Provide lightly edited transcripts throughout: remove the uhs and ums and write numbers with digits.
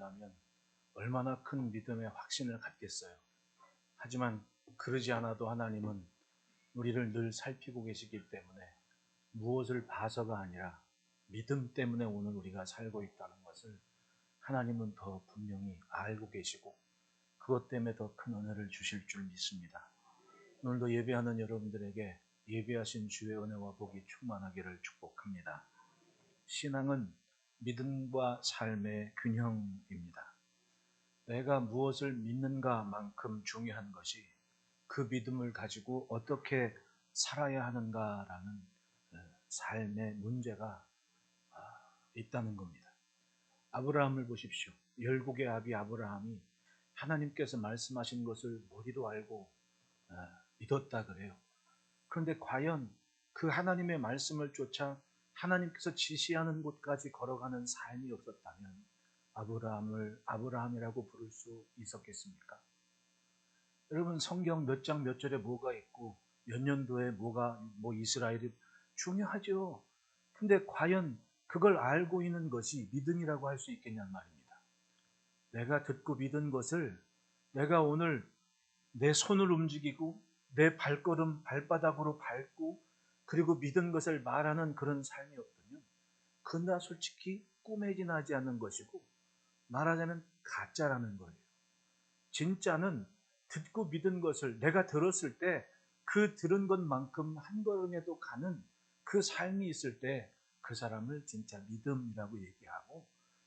믿는다면 얼마나 큰 믿음의 확신을 갖겠어요. 하지만 그러지 않아도 하나님은 우리를 늘 살피고 계시기 때문에 무엇을 봐서가 아니라 믿음 때문에 오늘 우리가 살고 있다는 것을 하나님은 더 분명히 알고 계시고 그것 때문에 더 큰 은혜를 주실 줄 믿습니다. 오늘도 예배하는 여러분들에게 예배하신 주의 은혜와 복이 충만하기를 축복합니다. 신앙은 믿음과 삶의 균형입니다. 내가 무엇을 믿는가만큼 중요한 것이 그 믿음을 가지고 어떻게 살아야 하는가라는 삶의 문제가 있다는 겁니다. 아브라함을 보십시오. 열국의 아비 아브라함이 하나님께서 말씀하신 것을 머리로 알고 믿었다 그래요. 그런데 과연 그 하나님의 말씀을 쫓아 하나님께서 지시하는 곳까지 걸어가는 삶이 없었다면 아브라함을 아브라함이라고 부를 수 있었겠습니까? 여러분, 성경 몇 장 몇 절에 뭐가 있고 몇 년도에 이스라엘이 중요하죠. 근데 과연 그걸 알고 있는 것이 믿음이라고 할 수 있겠냐는 말입니다. 내가 듣고 믿은 것을 내가 오늘 내 손을 움직이고 내 발바닥으로 밟고 그리고 믿은 것을 말하는 그런 삶이 없다면 그건 다 솔직히 꿈에 지나지 않는 것이고 말하자면 가짜라는 거예요. 진짜는 듣고 믿은 것을 내가 들었을 때 그 들은 것만큼 한 걸음에도 가는 그 삶이 있을 때 그 사람을 진짜 믿음이라고 얘기하고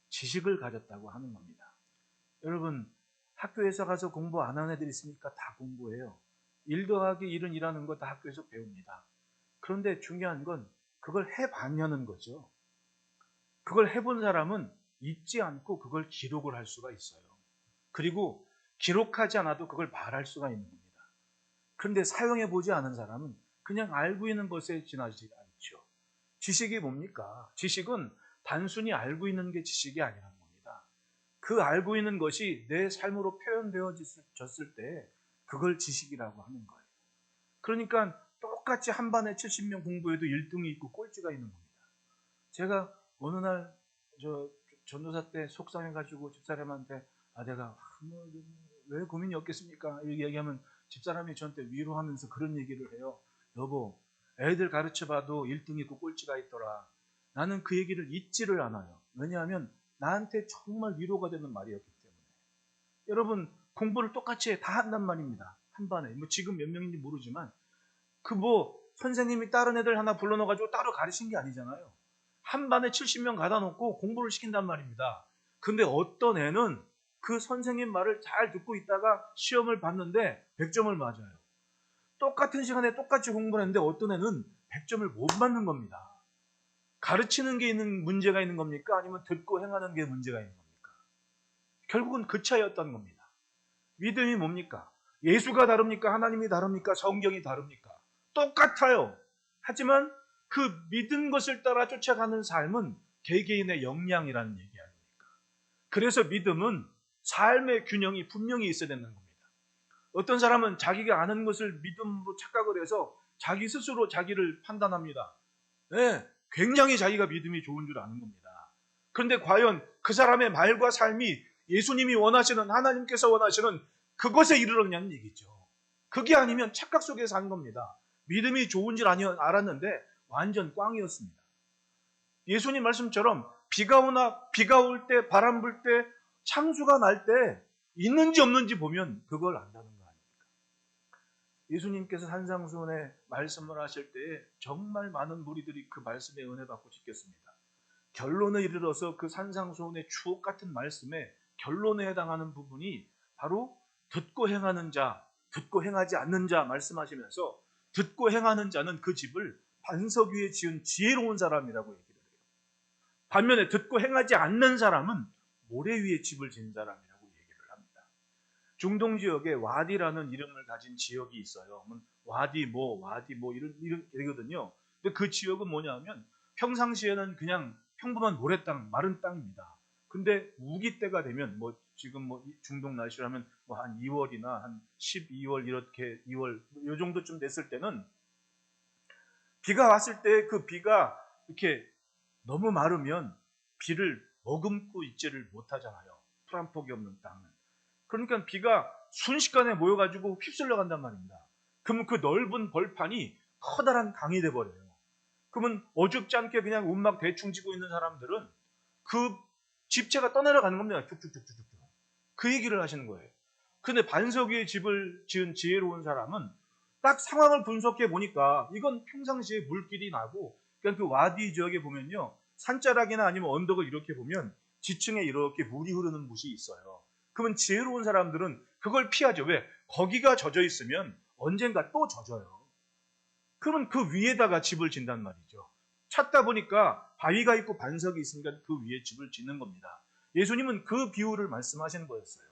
지식을 가졌다고 하는 겁니다. 여러분, 학교에서 가서 공부 안 하는 애들 있으니까 다 공부해요. 1 더하기 1은 이라는 거 다 학교에서 배웁니다. 그런데 중요한 건 그걸 해봤냐는 거죠. 그걸 해본 사람은 잊지 않고 그걸 기록을 할 수가 있어요. 그리고 기록하지 않아도 그걸 말할 수가 있는 겁니다. 그런데 사용해보지 않은 사람은 그냥 알고 있는 것에 지나지 않죠. 지식이 뭡니까? 지식은 단순히 알고 있는 게 지식이 아니라는 겁니다. 그 알고 있는 것이 내 삶으로 표현되어졌을 때 그걸 지식이라고 하는 거예요. 그러니까 똑같이 한 반에 70명 공부해도 1등이 있고 꼴찌가 있는 겁니다. 제가 어느 날 전도사 때 속상해가지고 집사람한테 내가 왜 고민이 없겠습니까? 이렇게 얘기하면 집사람이 저한테 위로하면서 그런 얘기를 해요. 여보, 애들 가르쳐봐도 1등 있고 꼴찌가 있더라. 나는 그 얘기를 잊지를 않아요. 왜냐하면 나한테 정말 위로가 되는 말이었기 때문에. 여러분, 공부를 똑같이 다 한단 말입니다. 한 반에. 지금 몇 명인지 모르지만 선생님이 다른 애들 하나 불러넣어가지고 따로 가르친 게 아니잖아요. 한 반에 70명 가다 놓고 공부를 시킨단 말입니다. 근데 어떤 애는 그 선생님 말을 잘 듣고 있다가 시험을 봤는데 100점을 맞아요. 똑같은 시간에 똑같이 공부를 했는데 어떤 애는 100점을 못 맞는 겁니다. 가르치는 게 있는 문제가 있는 겁니까? 아니면 듣고 행하는 게 문제가 있는 겁니까? 결국은 그 차이였다는 겁니다. 믿음이 뭡니까? 예수가 다릅니까? 하나님이 다릅니까? 성경이 다릅니까? 똑같아요. 하지만 그 믿은 것을 따라 쫓아가는 삶은 개개인의 역량이라는 얘기 아닙니까? 그래서 믿음은 삶의 균형이 분명히 있어야 되는 겁니다. 어떤 사람은 자기가 아는 것을 믿음으로 착각을 해서 자기 스스로 자기를 판단합니다. 네, 굉장히 자기가 믿음이 좋은 줄 아는 겁니다. 그런데 과연 그 사람의 말과 삶이 예수님이 원하시는, 하나님께서 원하시는 그것에 이르렀냐는 얘기죠. 그게 아니면 착각 속에 산 겁니다. 믿음이 좋은 줄 알았는데 완전 꽝이었습니다. 예수님 말씀처럼 비가 올 때, 바람 불 때, 창수가 날 때 있는지 없는지 보면 그걸 안다는 거 아닙니까? 예수님께서 산상수훈에 말씀을 하실 때에 정말 많은 무리들이 그 말씀에 은혜 받고 지켰습니다. 결론에 이르러서 그 산상수훈의 추억 같은 말씀에 결론에 해당하는 부분이 바로 듣고 행하는 자, 듣고 행하지 않는 자 말씀하시면서 듣고 행하는 자는 그 집을 반석 위에 지은 지혜로운 사람이라고 얘기를 해요. 반면에 듣고 행하지 않는 사람은 모래 위에 집을 지은 사람이라고 얘기를 합니다. 중동 지역에 와디라는 이름을 가진 지역이 있어요. 와디 이런 얘기거든요. 근데 그 지역은 뭐냐면 평상시에는 그냥 평범한 모래땅, 마른 땅입니다. 근데 우기 때가 되면 지금 중동 날씨라면 한 2월이나 한 12월 이렇게 2월 요 정도쯤 됐을 때는 비가 왔을 때 그 비가 이렇게 너무 마르면 비를 머금고 있지를 못하잖아요. 풀 한 폭이 없는 땅은. 그러니까 비가 순식간에 모여가지고 휩쓸려 간단 말입니다. 그러면 그 넓은 벌판이 커다란 강이 돼버려요. 그러면 어줍지 않게 그냥 움막 대충 지고 있는 사람들은 그 집채가 떠내려가는 겁니다. 쭉쭉쭉쭉쭉. 그 얘기를 하시는 거예요. 근데 반석 위에 집을 지은 지혜로운 사람은 딱 상황을 분석해 보니까 이건 평상시에 물길이 나고, 그러니까 그 와디 지역에 보면요, 산자락이나 아니면 언덕을 이렇게 보면 지층에 이렇게 물이 흐르는 곳이 있어요. 그러면 지혜로운 사람들은 그걸 피하죠. 왜? 거기가 젖어 있으면 언젠가 또 젖어요. 그러면 그 위에다가 집을 짓단 말이죠. 찾다 보니까 바위가 있고 반석이 있으니까 그 위에 집을 짓는 겁니다. 예수님은 그 비유를 말씀하시는 거였어요.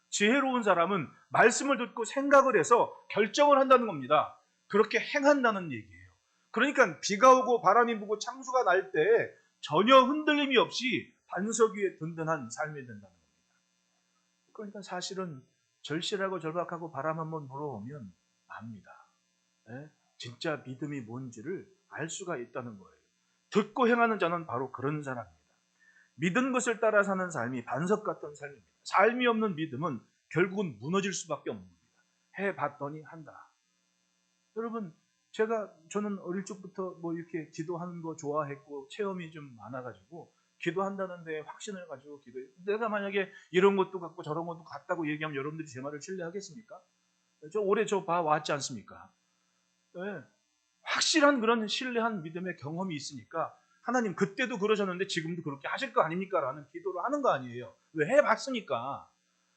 지혜로운 사람은 말씀을 듣고 생각을 해서 결정을 한다는 겁니다. 그렇게 행한다는 얘기예요. 그러니까 비가 오고 바람이 부고 창수가 날 때 전혀 흔들림이 없이 반석 위에 든든한 삶이 된다는 겁니다. 그러니까 사실은 절실하고 절박하고 바람 한번 불어오면 압니다. 예? 진짜 믿음이 뭔지를 알 수가 있다는 거예요. 듣고 행하는 자는 바로 그런 사람입니다. 믿은 것을 따라 사는 삶이 반석 같은 삶입니다. 삶이 없는 믿음은 결국은 무너질 수밖에 없는 겁니다. 해봤더니 한다. 여러분, 저는 어릴 적부터 뭐 이렇게 기도하는 거 좋아했고 체험이 좀 많아가지고 기도한다는데 확신을 가지고 기도해요. 내가 만약에 이런 것도 갖고 저런 것도 같다고 얘기하면 여러분들이 제 말을 신뢰하겠습니까? 올해 봐왔지 않습니까? 네. 확실한 그런 신뢰한 믿음의 경험이 있으니까 하나님 그때도 그러셨는데 지금도 그렇게 하실 거 아닙니까? 라는 기도를 하는 거 아니에요. 왜? 해봤으니까.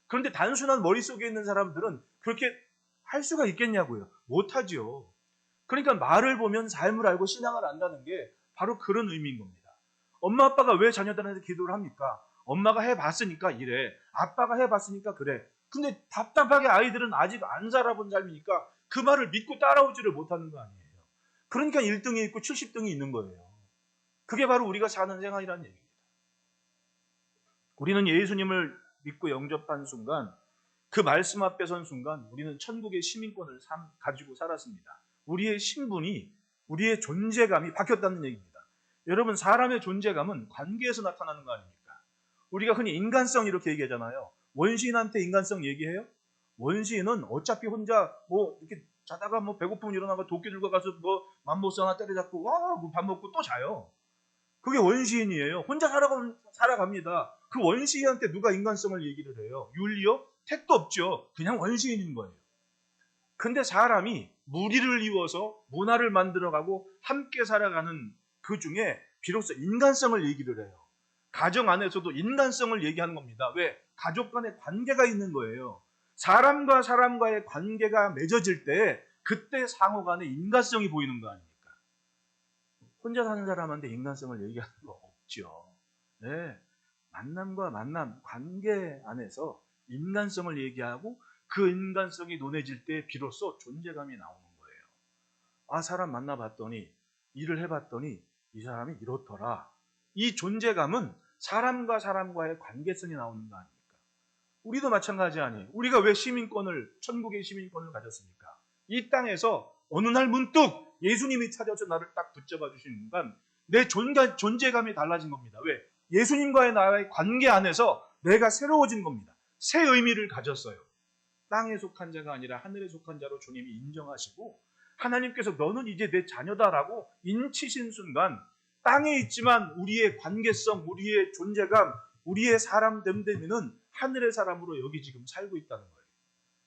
그런데 단순한 머릿속에 있는 사람들은 그렇게 할 수가 있겠냐고요. 못하죠. 그러니까 말을 보면 삶을 알고 신앙을 안다는 게 바로 그런 의미인 겁니다. 엄마 아빠가 왜 자녀들한테 기도를 합니까? 엄마가 해봤으니까 이래. 아빠가 해봤으니까 그래. 근데 답답하게 아이들은 아직 안 살아본 삶이니까 그 말을 믿고 따라오지를 못하는 거 아니에요. 그러니까 1등이 있고 70등이 있는 거예요. 그게 바로 우리가 사는 생활이라는 얘기입니다. 우리는 예수님을 믿고 영접한 순간, 그 말씀 앞에 선 순간 우리는 천국의 시민권을 가지고 살았습니다. 우리의 신분이, 우리의 존재감이 바뀌었다는 얘기입니다. 여러분, 사람의 존재감은 관계에서 나타나는 거 아닙니까? 우리가 흔히 인간성 이렇게 얘기하잖아요. 원시인한테 인간성 얘기해요? 원시인은 어차피 혼자 이렇게 자다가 배고프면 일어나고 도끼 들고 가서 맘보스 하나 때려잡고 밥 먹고 또 자요. 그게 원시인이에요. 혼자 살아갑니다. 그 원시인한테 누가 인간성을 얘기를 해요? 윤리요? 택도 없죠. 그냥 원시인인 거예요. 근데 사람이 무리를 이루어서 문화를 만들어가고 함께 살아가는 그 중에 비로소 인간성을 얘기를 해요. 가정 안에서도 인간성을 얘기하는 겁니다. 왜? 가족 간의 관계가 있는 거예요. 사람과 사람과의 관계가 맺어질 때 그때 상호 간의 인간성이 보이는 거 아닙니까? 혼자 사는 사람한테 인간성을 얘기하는 거 없죠. 네. 만남과 만남, 관계 안에서 인간성을 얘기하고 그 인간성이 논해질 때 비로소 존재감이 나오는 거예요. 아, 사람 만나봤더니, 일을 해봤더니 이 사람이 이렇더라. 이 존재감은 사람과 사람과의 관계성이 나오는 거 아닙니까? 우리도 마찬가지 아니에요. 우리가 왜 천국의 시민권을 가졌습니까? 이 땅에서 어느 날 문득 예수님이 찾아서 나를 딱 붙잡아 주신 순간 내 존재감이 달라진 겁니다. 왜? 예수님과의 나의 관계 안에서 내가 새로워진 겁니다. 새 의미를 가졌어요. 땅에 속한 자가 아니라 하늘에 속한 자로 주님이 인정하시고 하나님께서 너는 이제 내 자녀다라고 인치신 순간 땅에 있지만 우리의 관계성, 우리의 존재감, 우리의 사람 됨됨이는 하늘의 사람으로 여기 지금 살고 있다는 거예요.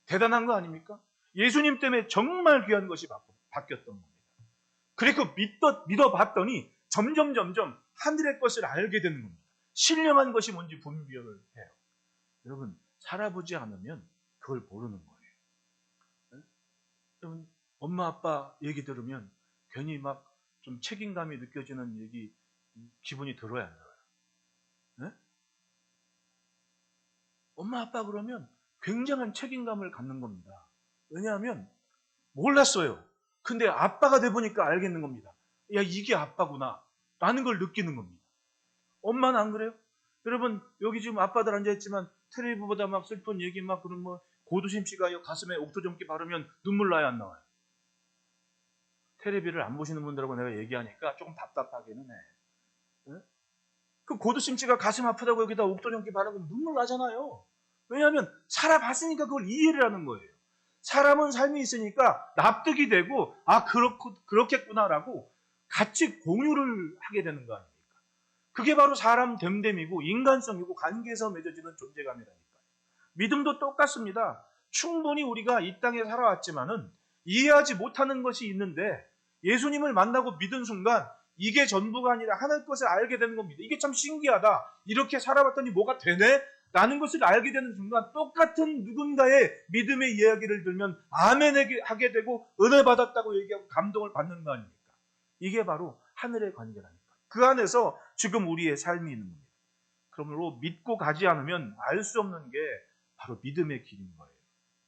대단한 거 아닙니까? 예수님 때문에 정말 귀한 것이 바뀌었던 겁니다. 그리고 믿어봤더니 점점 하늘의 것을 알게 되는 겁니다. 신령한 것이 뭔지 분별을 해요. 여러분, 살아보지 않으면 그걸 모르는 거예요. 네? 여러분, 엄마 아빠 얘기 들으면 괜히 좀 책임감이 느껴지는 얘기, 기분이 들어야 안 들어요? 네? 엄마 아빠 그러면 굉장한 책임감을 갖는 겁니다. 왜냐하면 몰랐어요. 근데 아빠가 돼보니까 알겠는 겁니다. 야, 이게 아빠구나 라는 걸 느끼는 겁니다. 엄마는 안 그래요? 여러분, 여기 지금 아빠들 앉아있지만 텔레비보다 슬픈 얘기 그런 고두심 씨가 가슴에 옥토점기 바르면 눈물 나요, 안 나와요? 텔레비를 안 보시는 분들하고 내가 얘기하니까 조금 답답하기는 해. 네? 그 고두심씨가 가슴 아프다고 여기다 옥도령기 바르고 눈물 나잖아요. 왜냐하면 살아봤으니까 그걸 이해를 하는 거예요. 사람은 삶이 있으니까 납득이 되고 그렇겠구나라고 같이 공유를 하게 되는 거 아닙니까? 그게 바로 사람 됨됨이고 인간성이고 관계에서 맺어지는 존재감이라니까요. 믿음도 똑같습니다. 충분히 우리가 이 땅에 살아왔지만은 이해하지 못하는 것이 있는데 예수님을 만나고 믿은 순간 이게 전부가 아니라 하나님 것을 알게 되는 겁니다. 이게 참 신기하다. 이렇게 살아봤더니 뭐가 되네? 라는 것을 알게 되는 순간 똑같은 누군가의 믿음의 이야기를 들면 아멘 하게 되고 은혜 받았다고 얘기하고 감동을 받는 거 아닙니까? 이게 바로 하늘의 관계라니까. 그 안에서 지금 우리의 삶이 있는 겁니다. 그러므로 믿고 가지 않으면 알 수 없는 게 바로 믿음의 길인 거예요.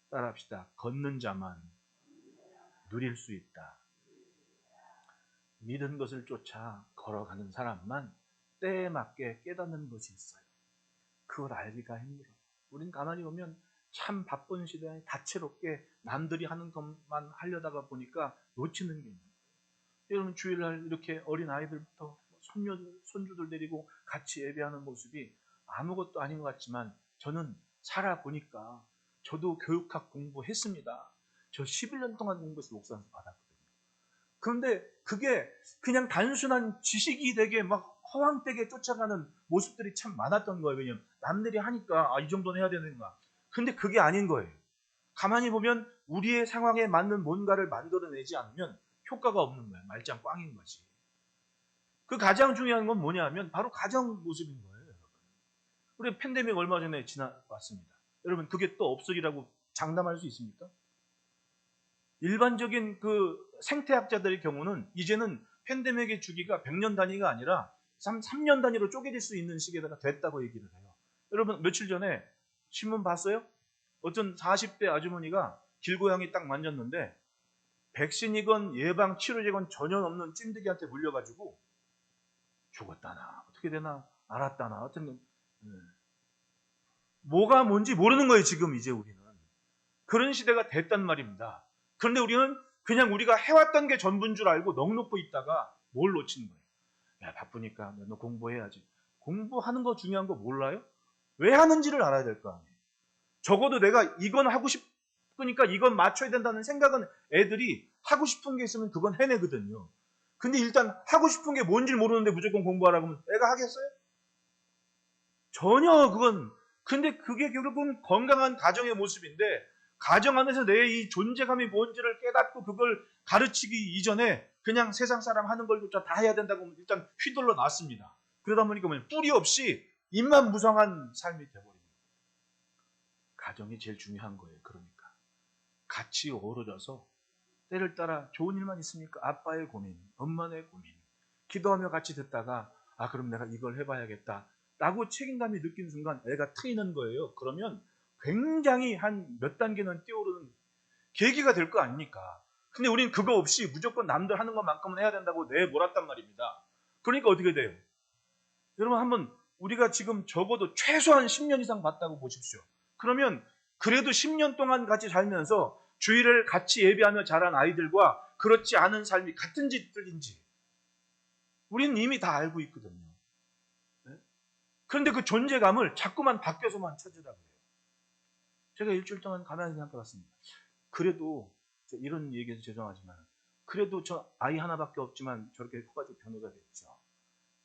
따라합시다. 걷는 자만 누릴 수 있다. 믿은 것을 쫓아 걸어가는 사람만 때에 맞게 깨닫는 것이 있어요. 그걸 알기가 힘들어. 우린 가만히 보면 참 바쁜 시대에 다채롭게 남들이 하는 것만 하려다가 보니까 놓치는 게 있는 거예요. 여러분 주일날 이렇게 어린 아이들부터 손주들 데리고 같이 예배하는 모습이 아무것도 아닌 것 같지만 저는 살아보니까 저도 교육학 공부했습니다. 저 11년 동안 공부해서 목사한테 받았거든요. 그런데 그게 그냥 단순한 지식이 되게 막 허황되게 쫓아가는 모습들이 참 많았던 거예요. 왜냐면 남들이 하니까 이 정도는 해야 되는가. 근데 그게 아닌 거예요. 가만히 보면 우리의 상황에 맞는 뭔가를 만들어내지 않으면 효과가 없는 거예요. 말짱 꽝인 거지. 그 가장 중요한 건 뭐냐 하면 바로 가정 모습인 거예요. 여러분. 우리 팬데믹 얼마 전에 지나왔습니다. 여러분 그게 또 없으리라고 장담할 수 있습니까? 일반적인 그 생태학자들의 경우는 이제는 팬데믹의 주기가 100년 단위가 아니라 3년 단위로 쪼개질 수 있는 시기가 됐다고 얘기를 해요. 여러분 며칠 전에 신문 봤어요? 어떤 40대 아주머니가 길고양이 딱 만졌는데 백신이건 예방 치료제건 전혀 없는 찐득이한테 물려가지고 죽었다나 어떻게 되나 알았다나 하여튼 뭐가 뭔지 모르는 거예요. 지금 이제 우리는 그런 시대가 됐단 말입니다. 그런데 우리는 그냥 우리가 해왔던 게 전부인 줄 알고 넋놓고 있다가 뭘 놓치는 거예요. 야 바쁘니까 너 공부해야지. 공부하는 거 중요한 거 몰라요? 왜 하는지를 알아야 될 거 아니에요. 적어도 내가 이건 하고 싶으니까 이건 맞춰야 된다는 생각은 애들이 하고 싶은 게 있으면 그건 해내거든요. 근데 일단 하고 싶은 게 뭔지 모르는데 무조건 공부하라고 하면 애가 하겠어요? 전혀 그건 근데 그게 결국은 건강한 가정의 모습인데 가정 안에서 내 이 존재감이 뭔지를 깨닫고 그걸 가르치기 이전에 그냥 세상 사람 하는 걸조차 다 해야 된다고 일단 휘둘러 놨습니다. 그러다 보니까 뿌리 없이 입만 무성한 삶이 돼버립니다. 가정이 제일 중요한 거예요. 그러니까 같이 어우러져서 때를 따라 좋은 일만 있습니까? 아빠의 고민, 엄마의 고민 기도하며 같이 듣다가 그럼 내가 이걸 해봐야겠다 라고 책임감이 느낀 순간 애가 트이는 거예요. 그러면 굉장히 한 몇 단계는 뛰어오르는 계기가 될 거 아닙니까? 근데 우리는 그거 없이 무조건 남들 하는 것만큼은 해야 된다고 내몰았단 말입니다. 그러니까 어떻게 돼요? 여러분 한번 우리가 지금 적어도 최소한 10년 이상 봤다고 보십시오. 그러면 그래도 10년 동안 같이 살면서 주일을 같이 예배하며 자란 아이들과 그렇지 않은 삶이 같은지 틀린지 우리는 이미 다 알고 있거든요. 그런데 그 존재감을 자꾸만 바뀌어서만 찾으라고 해요. 제가 일주일 동안 가만히 생각해봤습니다. 그래도 이런 얘기해서 죄송하지만 그래도 저 아이 하나밖에 없지만 저렇게 커가지고 변호사 됐죠.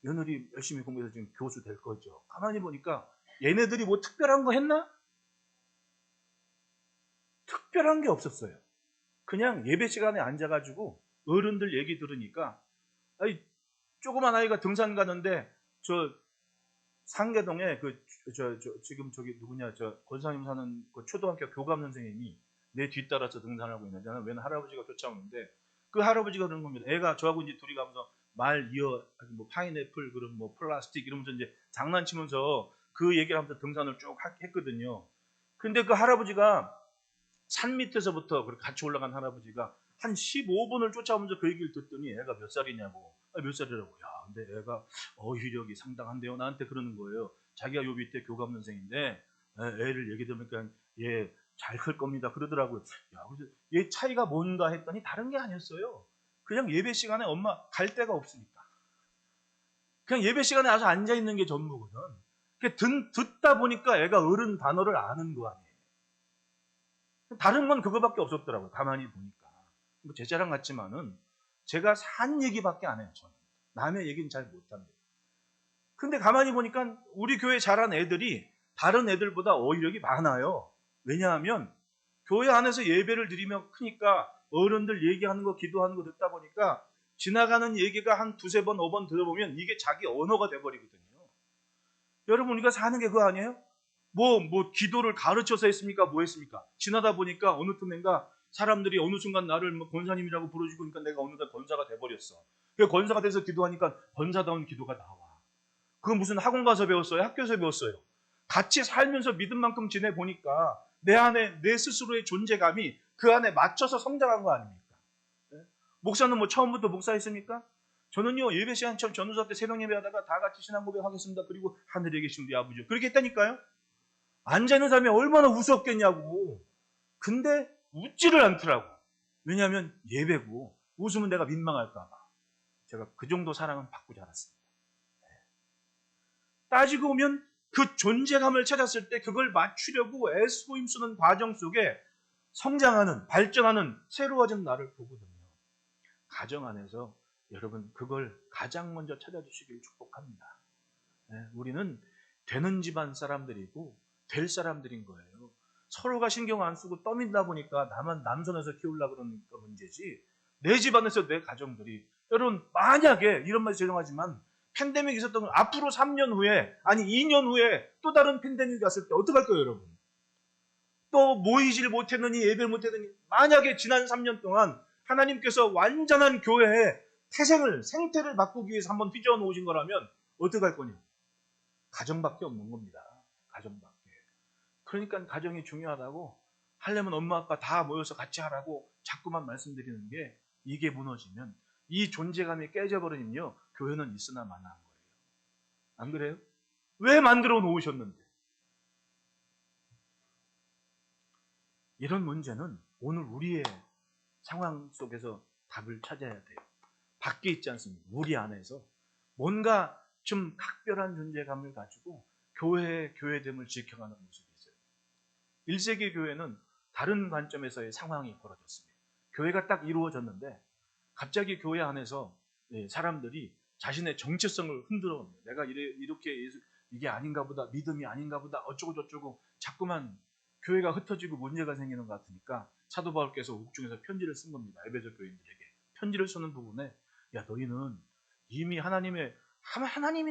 며느리 열심히 공부해서 지금 교수 될 거죠. 가만히 보니까 얘네들이 뭐 특별한 거 했나? 특별한 게 없었어요. 그냥 예배 시간에 앉아가지고 어른들 얘기 들으니까 조그만 아이가 등산 가는데 저 상계동에 지금 저기 누구냐 권사님 사는 그 초등학교 교감 선생님이 내 뒤따라서 등산하고 있는데 나는 웬 할아버지가 쫓아오는데 그 할아버지가 그러는 겁니다. 애가 저하고 이제 둘이 가면서 말 이어 뭐 파인애플 그런 뭐 플라스틱 이러면서 이제 장난치면서 그 얘기를 하면서 등산을 쭉 했거든요. 근데 그 할아버지가 산 밑에서부터 같이 올라간 할아버지가 한 15분을 쫓아오면서 그 얘기를 듣더니 애가 몇 살이냐고. 몇 살이라고. 야, 근데 애가 어휘력이 상당한데요. 나한테 그러는 거예요. 자기가 요 밑에 교감 선생인데 애를 얘기 들으니까 얘 잘 클 겁니다. 그러더라고요. 야, 그래서 얘 차이가 뭔가 했더니 다른 게 아니었어요. 그냥 예배 시간에 엄마 갈 데가 없으니까. 그냥 예배 시간에 와서 앉아 있는 게 전부거든. 듣다 보니까 애가 어른 단어를 아는 거 아니에요. 다른 건 그거밖에 없었더라고요. 가만히 보니까. 뭐 제 자랑 같지만은 제가 산 얘기밖에 안 해요. 저는 남의 얘기는 잘 못합니다. 근데 가만히 보니까 우리 교회 자란 애들이 다른 애들보다 어휘력이 많아요. 왜냐하면 교회 안에서 예배를 드리며 크니까 어른들 얘기하는 거, 기도하는 거 듣다 보니까 지나가는 얘기가 한 두세 번, 5번 들어보면 이게 자기 언어가 돼버리거든요. 여러분, 우리가 사는 게 그거 아니에요? 기도를 가르쳐서 했습니까? 뭐 했습니까? 지나다 보니까 어느 틈엔가 사람들이 어느 순간 나를 권사님이라고 부르시고 그러니까 내가 어느덧 권사가 돼버렸어. 그 권사가 돼서 기도하니까 권사다운 기도가 나와. 그건 무슨 학원 가서 배웠어요? 학교에서 배웠어요? 같이 살면서 믿음 만큼 지내보니까 내 안에 내 스스로의 존재감이 그 안에 맞춰서 성장한 거 아닙니까? 목사는 뭐 처음부터 목사했습니까? 저는요, 예배 시간 처음 전우사 때 새벽 예배 하다가 다 같이 신앙 고백하겠습니다. 그리고 하늘에 계신 우리 아버지. 그렇게 했다니까요? 앉아있는 사람이 얼마나 우습겠냐고. 근데 웃지를 않더라고. 왜냐하면 예배고 웃으면 내가 민망할까봐. 제가 그 정도 사랑은 받고 자랐습니다. 따지고 보면 그 존재감을 찾았을 때 그걸 맞추려고 애쓰고 힘쓰는 과정 속에 성장하는, 발전하는, 새로워진 나를 보거든요. 가정 안에서 여러분 그걸 가장 먼저 찾아주시길 축복합니다. 우리는 되는 집안 사람들이고 될 사람들인 거예요. 서로가 신경 안 쓰고 떠민다 보니까 나만 남선에서 키우려고 그러는 거 문제지, 내 집안에서 내 가정들이, 여러분 만약에 이런 말 죄송하지만 팬데믹이 있었던 건 앞으로 3년 후에 아니 2년 후에 또 다른 팬데믹이 왔을 때 어떡할 거예요 여러분? 또 모이질 못했느니 예배를 못했느니, 만약에 지난 3년 동안 하나님께서 완전한 교회의 생태를 바꾸기 위해서 한번 휘저어 놓으신 거라면 어떡할 거냐? 가정밖에 없는 겁니다. 가정밖에. 그러니까 가정이 중요하다고, 하려면 엄마 아빠 다 모여서 같이 하라고 자꾸만 말씀드리는 게, 이게 무너지면, 이 존재감이 깨져버리면요 교회는 있으나 마나한 거예요. 안 그래요? 왜 만들어 놓으셨는데? 이런 문제는 오늘 우리의 상황 속에서 답을 찾아야 돼요. 밖에 있지 않습니다. 우리 안에서 뭔가 좀 각별한 존재감을 가지고 교회의 교회됨을 지켜가는 모습이 있어요. 1세기 교회는 다른 관점에서의 상황이 벌어졌습니다. 교회가 딱 이루어졌는데 갑자기 교회 안에서 사람들이 자신의 정체성을 흔들어, 내가 이렇게 이게 아닌가 보다, 믿음이 아닌가 보다, 어쩌고 저쩌고 자꾸만 교회가 흩어지고 문제가 생기는 것 같으니까 사도 바울께서 옥중에서 편지를 쓴 겁니다. 에베소 교인들에게 편지를 쓰는 부분에, 야 너희는 이미 하나님이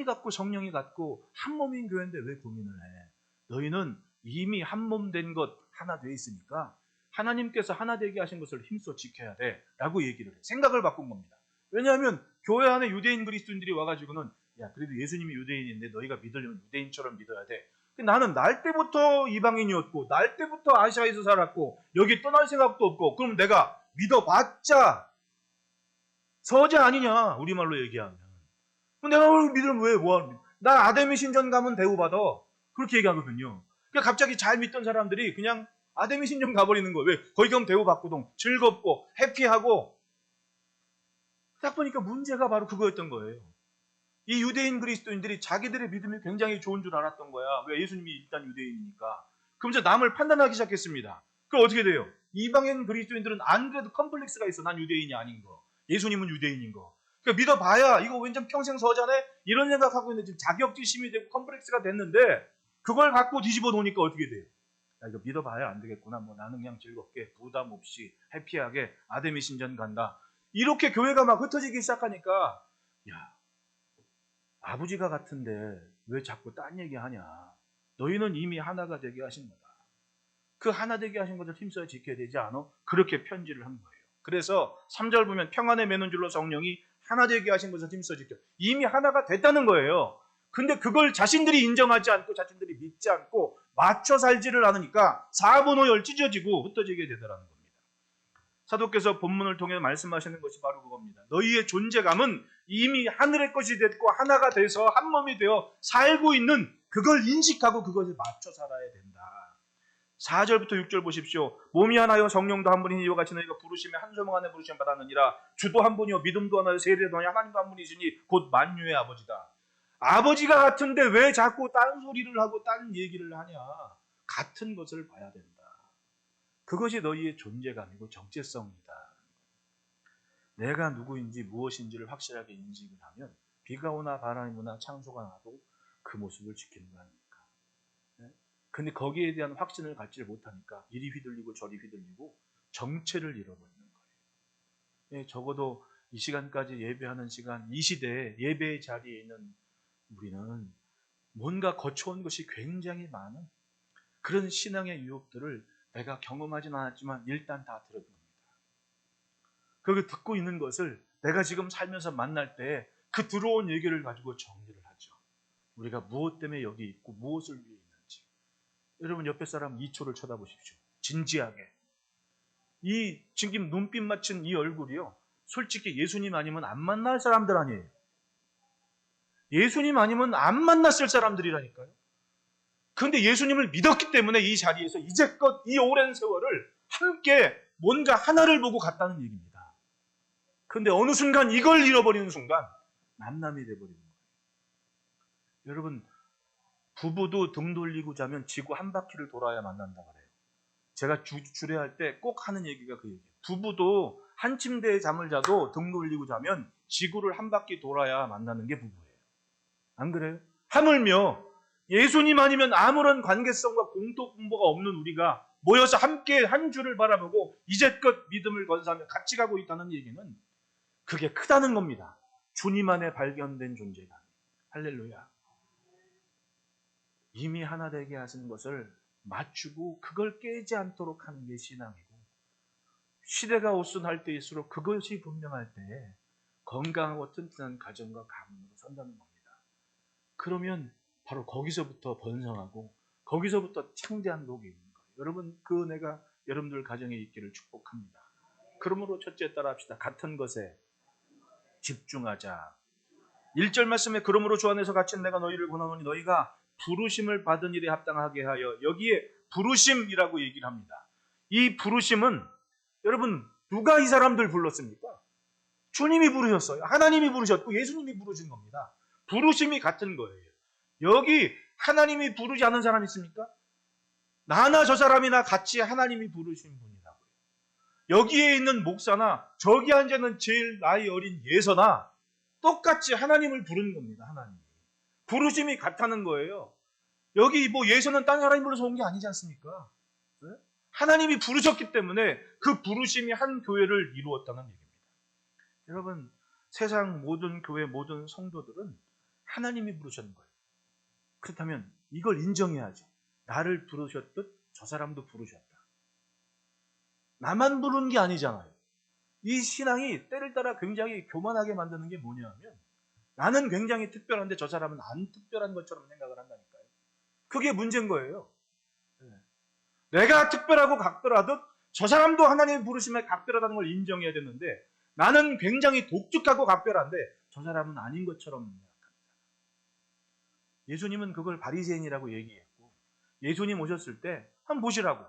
갖고 성령이 갖고 한 몸인 교회인데 왜 고민을 해? 너희는 이미 한 몸 된 것 하나 돼 있으니까 하나님께서 하나 되게 하신 것을 힘써 지켜야 돼 라고 얘기를 해. 생각을 바꾼 겁니다. 왜냐하면 교회 안에 유대인 그리스도인들이 와가지고는, 야 그래도 예수님이 유대인인데 너희가 믿으려면 유대인처럼 믿어야 돼. 나는 날 때부터 이방인이었고 날 때부터 아시아에서 살았고 여기 떠날 생각도 없고, 그럼 내가 믿어봤자 서자 아니냐, 우리말로 얘기하면. 내가 믿으면 왜 뭐하는, 나 아담의 신전 가면 대우받아, 그렇게 얘기하거든요. 그러니까 갑자기 잘 믿던 사람들이 그냥 아담의 신전 가버리는 거예요. 왜? 거기 가면 대우받고 즐겁고 해피하고. 딱 보니까 문제가 바로 그거였던 거예요. 이 유대인 그리스도인들이 자기들의 믿음이 굉장히 좋은 줄 알았던 거야. 왜? 예수님이 일단 유대인이니까. 그러면서 남을 판단하기 시작했습니다. 그럼 어떻게 돼요? 이방인 그리스도인들은 안 그래도 컴플렉스가 있어. 난 유대인이 아닌 거, 예수님은 유대인인 거. 그러니까 믿어봐야 이거 왠지 평생 서자네, 이런 생각하고 있는데 지금 자격지심이 되고 컴플렉스가 됐는데, 그걸 갖고 뒤집어 놓으니까 어떻게 돼요? 야, 이거 믿어봐야 안 되겠구나. 나는 그냥 즐겁게 부담 없이 해피하게 아담의 신전 간다. 이렇게 교회가 막 흩어지기 시작하니까, 야 아버지가 같은데 왜 자꾸 딴 얘기하냐? 너희는 이미 하나가 되게 하신 거다. 그 하나 되게 하신 것을 힘써 지켜야 되지 않아? 그렇게 편지를 한 거예요. 그래서 3절 보면 평안에 매는 줄로 성령이 하나 되게 하신 것을 힘써 지켜. 이미 하나가 됐다는 거예요. 근데 그걸 자신들이 인정하지 않고 자신들이 믿지 않고 맞춰 살지를 않으니까 4분 5열 찢어지고 흩어지게 되더라는 겁니다. 사도께서 본문을 통해 말씀하시는 것이 바로 그겁니다. 너희의 존재감은 이미 하늘의 것이 됐고 하나가 돼서 한 몸이 되어 살고 있는, 그걸 인식하고 그것에 맞춰 살아야 된다. 4절부터 6절 보십시오. 몸이 하나요 성령도 한 분이니 이와 같이 너희가 부르심에 한 소명 안에 부르심 받았느니라. 주도 한 분이요 믿음도 하나요 세례도 하나요 하나님도 한 분이시니 곧 만유의 아버지다. 아버지가 같은데 왜 자꾸 딴 소리를 하고 딴 얘기를 하냐. 같은 것을 봐야 된다. 그것이 너희의 존재감이고 정체성이다. 내가 누구인지 무엇인지를 확실하게 인식을 하면 비가 오나 바람이 오나 창조가 나도 그 모습을 지키는 거 아닙니까? 근데 거기에 대한 확신을 갖지 못하니까 이리 휘둘리고 저리 휘둘리고 정체를 잃어버리는 거예요. 적어도 이 시간까지 예배하는 시간, 이 시대에 예배의 자리에 있는 우리는 뭔가 거쳐온 것이 굉장히 많은 그런 신앙의 유혹들을 내가 경험하진 않았지만 일단 다 들은 겁니다. 그걸 듣고 있는 것을 내가 지금 살면서 만날 때 그 들어온 얘기를 가지고 정리를 하죠. 우리가 무엇 때문에 여기 있고 무엇을 위해 있는지. 여러분 옆에 사람 2초를 쳐다보십시오. 진지하게. 이 지금 눈빛 맞춘 이 얼굴이요. 솔직히 예수님 아니면 안 만날 사람들 아니에요. 예수님 아니면 안 만났을 사람들이라니까요. 그런데 예수님을 믿었기 때문에 이 자리에서 이제껏 이 오랜 세월을 함께 뭔가 하나를 보고 갔다는 얘기입니다. 그런데 어느 순간 이걸 잃어버리는 순간 만남이 돼버리는 거예요. 여러분 부부도 등 돌리고 자면 지구 한 바퀴를 돌아야 만난다 그래요. 제가 주례할 때 꼭 하는 얘기가 그 얘기예요. 부부도 한 침대에 잠을 자도 등 돌리고 자면 지구를 한 바퀴 돌아야 만나는 게 부부예요. 안 그래요? 하물며 예수님 아니면 아무런 관계성과 공통분모가 없는 우리가 모여서 함께 한 주를 바라보고 이제껏 믿음을 건사하며 같이 가고 있다는 얘기는 그게 크다는 겁니다. 주님 안에 발견된 존재감. 할렐루야. 이미 하나 되게 하신 것을 맞추고 그걸 깨지 않도록 하는 게 신앙이고, 시대가 오순할 때일수록 그것이 분명할 때에 건강하고 튼튼한 가정과 가문으로 선다는 겁니다. 그러면 바로 거기서부터 번성하고 거기서부터 창대한 복이 있는 거예요. 여러분 그 은혜가 여러분들 가정에 있기를 축복합니다. 그러므로 첫째 따라합시다. 같은 것에 집중하자. 1절 말씀에 그러므로 주 안에서 갇힌 내가 너희를 권하노니 너희가 부르심을 받은 일에 합당하게 하여, 여기에 부르심이라고 얘기를 합니다. 이 부르심은 여러분 누가 이 사람들 불렀습니까? 주님이 부르셨어요. 하나님이 부르셨고 예수님이 부르신 겁니다. 부르심이 같은 거예요. 여기 하나님이 부르지 않은 사람 있습니까? 나나 저 사람이나 같이 하나님이 부르신 분이라고요. 여기에 있는 목사나 저기 앉아있는 제일 나이 어린 예서나 똑같이 하나님을 부르는 겁니다. 하나님이. 부르심이 같다는 거예요. 여기 뭐 예서는 딴 사람이 불러서 온 게 아니지 않습니까? 네? 하나님이 부르셨기 때문에 그 부르심이 한 교회를 이루었다는 얘기입니다. 여러분 세상 모든 교회 모든 성도들은 하나님이 부르셨는 거예요. 그렇다면 이걸 인정해야죠. 나를 부르셨듯 저 사람도 부르셨다. 나만 부르는 게 아니잖아요. 이 신앙이 때를 따라 굉장히 교만하게 만드는 게 뭐냐면 나는 굉장히 특별한데 저 사람은 안 특별한 것처럼 생각을 한다니까요. 그게 문제인 거예요. 내가 특별하고 각별하듯 저 사람도 하나님의 부르심에 각별하다는 걸 인정해야 되는데 나는 굉장히 독특하고 각별한데 저 사람은 아닌 것처럼 생각합니다. 예수님은 그걸 바리새인이라고 얘기했고, 예수님 오셨을 때 한번 보시라고.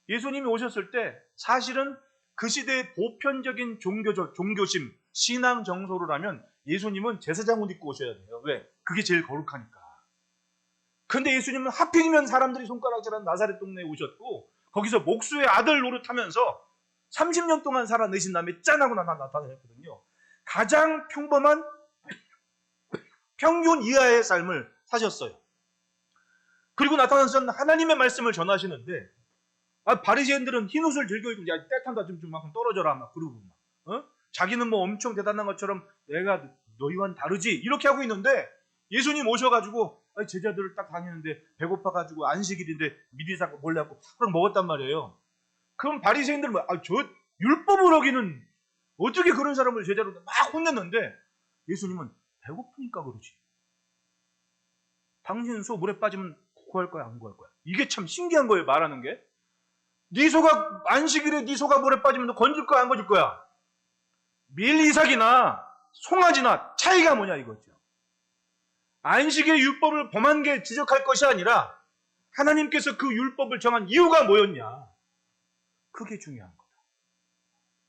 예수님이 오셨을 때 사실은 그 시대의 보편적인 종교심, 신앙 정서로라면 예수님은 제사장 옷 입고 오셔야 돼요. 왜? 그게 제일 거룩하니까. 근데 예수님은 하필이면 사람들이 손가락질하는 나사렛 동네에 오셨고 거기서 목수의 아들 노릇하면서 30년 동안 살아내신 다음에 짠하고 나타나셨거든요. 가장 평범한 평균 이하의 삶을 사셨어요. 그리고 나타나서 하나님의 말씀을 전하시는데 바리새인들은 흰 옷을 즐겨 입고 야 때탄다 좀 만큼 떨어져라 막 그러고 막 자기는 뭐 엄청 대단한 것처럼 내가 너희와는 다르지 이렇게 하고 있는데 예수님 오셔가지고 제자들을 딱 다니는데 배고파가지고 안식일인데 미리 사고 몰래 하고 그럼 먹었단 말이에요. 그럼 바리새인들은 저 율법을 어기는 어떻게 그런 사람을 제자로 막 혼냈는데 예수님은 배고프니까 그러지. 당신 소 물에 빠지면 구할 거야 안 구할 거야. 이게 참 신기한 거예요. 말하는 게. 네 소가 안식일에 네 소가 물에 빠지면 너 건질 거야 안 건질 거야. 밀이삭이나 송아지나 차이가 뭐냐 이거죠. 안식의 율법을 범한 게 지적할 것이 아니라 하나님께서 그 율법을 정한 이유가 뭐였냐. 그게 중요한 거다.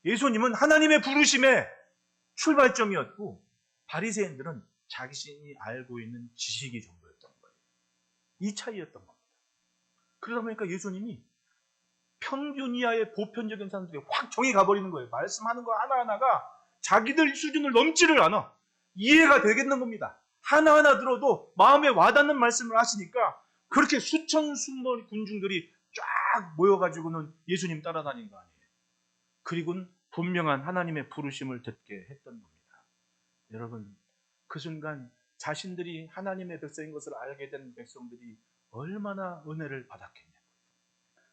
예수님은 하나님의 부르심의 출발점이었고 바리새인들은 자신이 알고 있는 지식이 전부였던 거예요. 이 차이였던 겁니다. 그러다 보니까 예수님이 평균 이하의 보편적인 사람들이 확 정이 가버리는 거예요. 말씀하는 거 하나하나가 자기들 수준을 넘지를 않아. 이해가 되겠는 겁니다. 하나하나 들어도 마음에 와닿는 말씀을 하시니까 그렇게 수천 수천 군중들이 쫙 모여가지고는 예수님 따라다닌 거 아니에요. 그리고는 분명한 하나님의 부르심을 듣게 했던 겁니다. 여러분, 그 순간 자신들이 하나님의 백성인 것을 알게 된 백성들이 얼마나 은혜를 받았겠냐고요.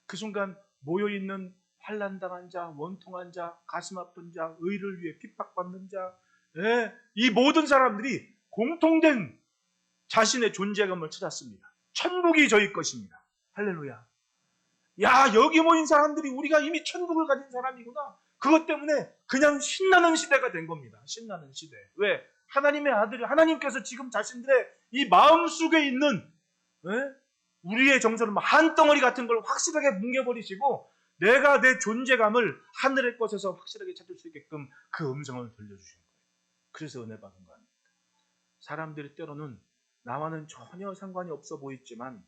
그 순간 모여있는 환난당한 자, 원통한 자, 가슴 아픈 자, 의를 위해 핍박받는 자, 이 모든 사람들이 공통된 자신의 존재감을 찾았습니다. 천국이 저희 것입니다. 할렐루야. 야, 여기 모인 사람들이 우리가 이미 천국을 가진 사람이구나. 그것 때문에 그냥 신나는 시대가 된 겁니다. 신나는 시대. 왜? 하나님의 아들이, 하나님께서 지금 자신들의 이 마음속에 있는 우리의 정서를 한 덩어리 같은 걸 확실하게 뭉개버리시고 내가 내 존재감을 하늘의 것에서 확실하게 찾을 수 있게끔 그 음성을 들려주신 거예요. 그래서 은혜 받은 거 아닙니까? 사람들이 때로는 나와는 전혀 상관이 없어 보이지만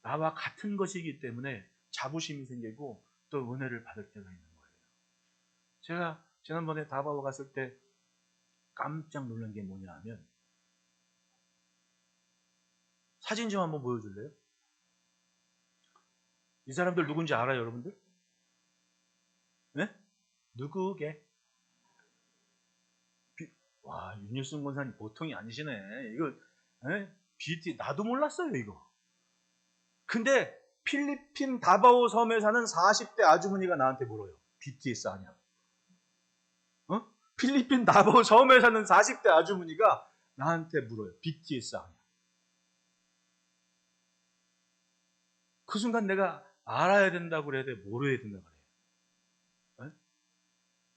나와 같은 것이기 때문에 자부심이 생기고 또 은혜를 받을 때가 있는 거예요. 제가 지난번에 다바오 갔을 때 깜짝 놀란 게 뭐냐 하면 사진 좀 한번 보여줄래요? 이 사람들 누군지 알아요, 여러분들? 네? 누구게? 와, 윤일순 권사님 보통이 아니시네. 이거 BT 나도 몰랐어요, 이거. 근데 필리핀 다바오 섬에 사는 40대 아주머니가 나한테 물어요. BTS 아냐고. 필리핀 다바오 섬에 사는 40대 아주머니가 나한테 물어요. BTS 아냐. 그 순간 내가 알아야 된다고 그래야 돼? 모르야 된다고 그래요?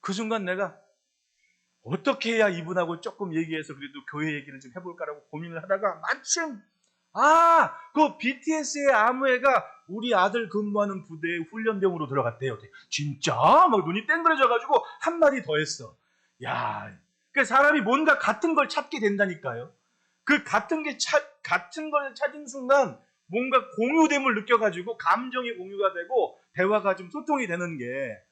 그 순간 내가 어떻게 해야 이분하고 조금 얘기해서 그래도 교회 얘기를 좀 해볼까라고 고민을 하다가 마침 그 BTS의 아무애가 우리 아들 근무하는 부대에 훈련병으로 들어갔대요. 진짜? 막 눈이 땡그레져가지고 한마디 더 했어. 야, 그 사람이 뭔가 같은 걸 찾게 된다니까요. 그 같은 걸 찾은 순간 뭔가 공유됨을 느껴가지고 감정이 공유가 되고 대화가 좀 소통이 되는 게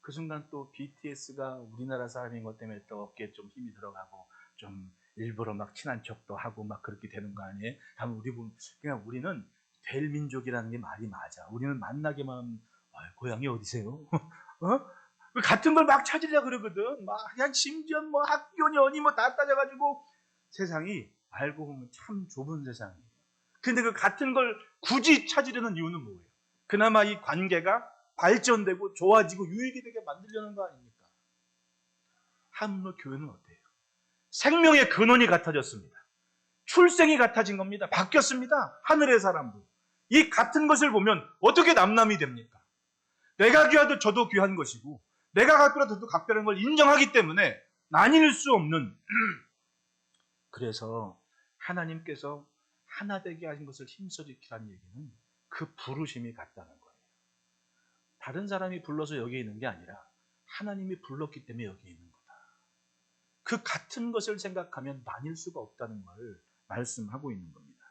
그 순간 또 BTS가 우리나라 사람인 것 때문에 또 어깨에 좀 힘이 들어가고 좀 일부러 막 친한 척도 하고 막 그렇게 되는 거 아니에요? 다만 그냥 우리는 될 민족이라는 게 말이 맞아. 우리는 만나게만 고향이 어디세요? 같은 걸 막 찾으려 그러거든. 막 그냥 심지어 뭐 학교니 뭐 다 따져가지고 세상이 알고 보면 참 좁은 세상이에요. 근데 그 같은 걸 굳이 찾으려는 이유는 뭐예요? 그나마 이 관계가 발전되고 좋아지고 유익이 되게 만들려는 거 아닙니까? 하물며 교회는 어때요? 생명의 근원이 같아졌습니다. 출생이 같아진 겁니다. 바뀌었습니다. 하늘의 사람도. 이 같은 것을 보면 어떻게 남남이 됩니까? 내가 귀하도 저도 귀한 것이고 내가 각별하도 저도 각별한 걸 인정하기 때문에 나뉠 수 없는 그래서 하나님께서 하나 되게 하신 것을 힘써 지키라는 얘기는 그 부르심이 같다는 거예요. 다른 사람이 불러서 여기 있는 게 아니라 하나님이 불렀기 때문에 여기 있는 거다. 그 같은 것을 생각하면 나뉠 수가 없다는 걸 말씀하고 있는 겁니다.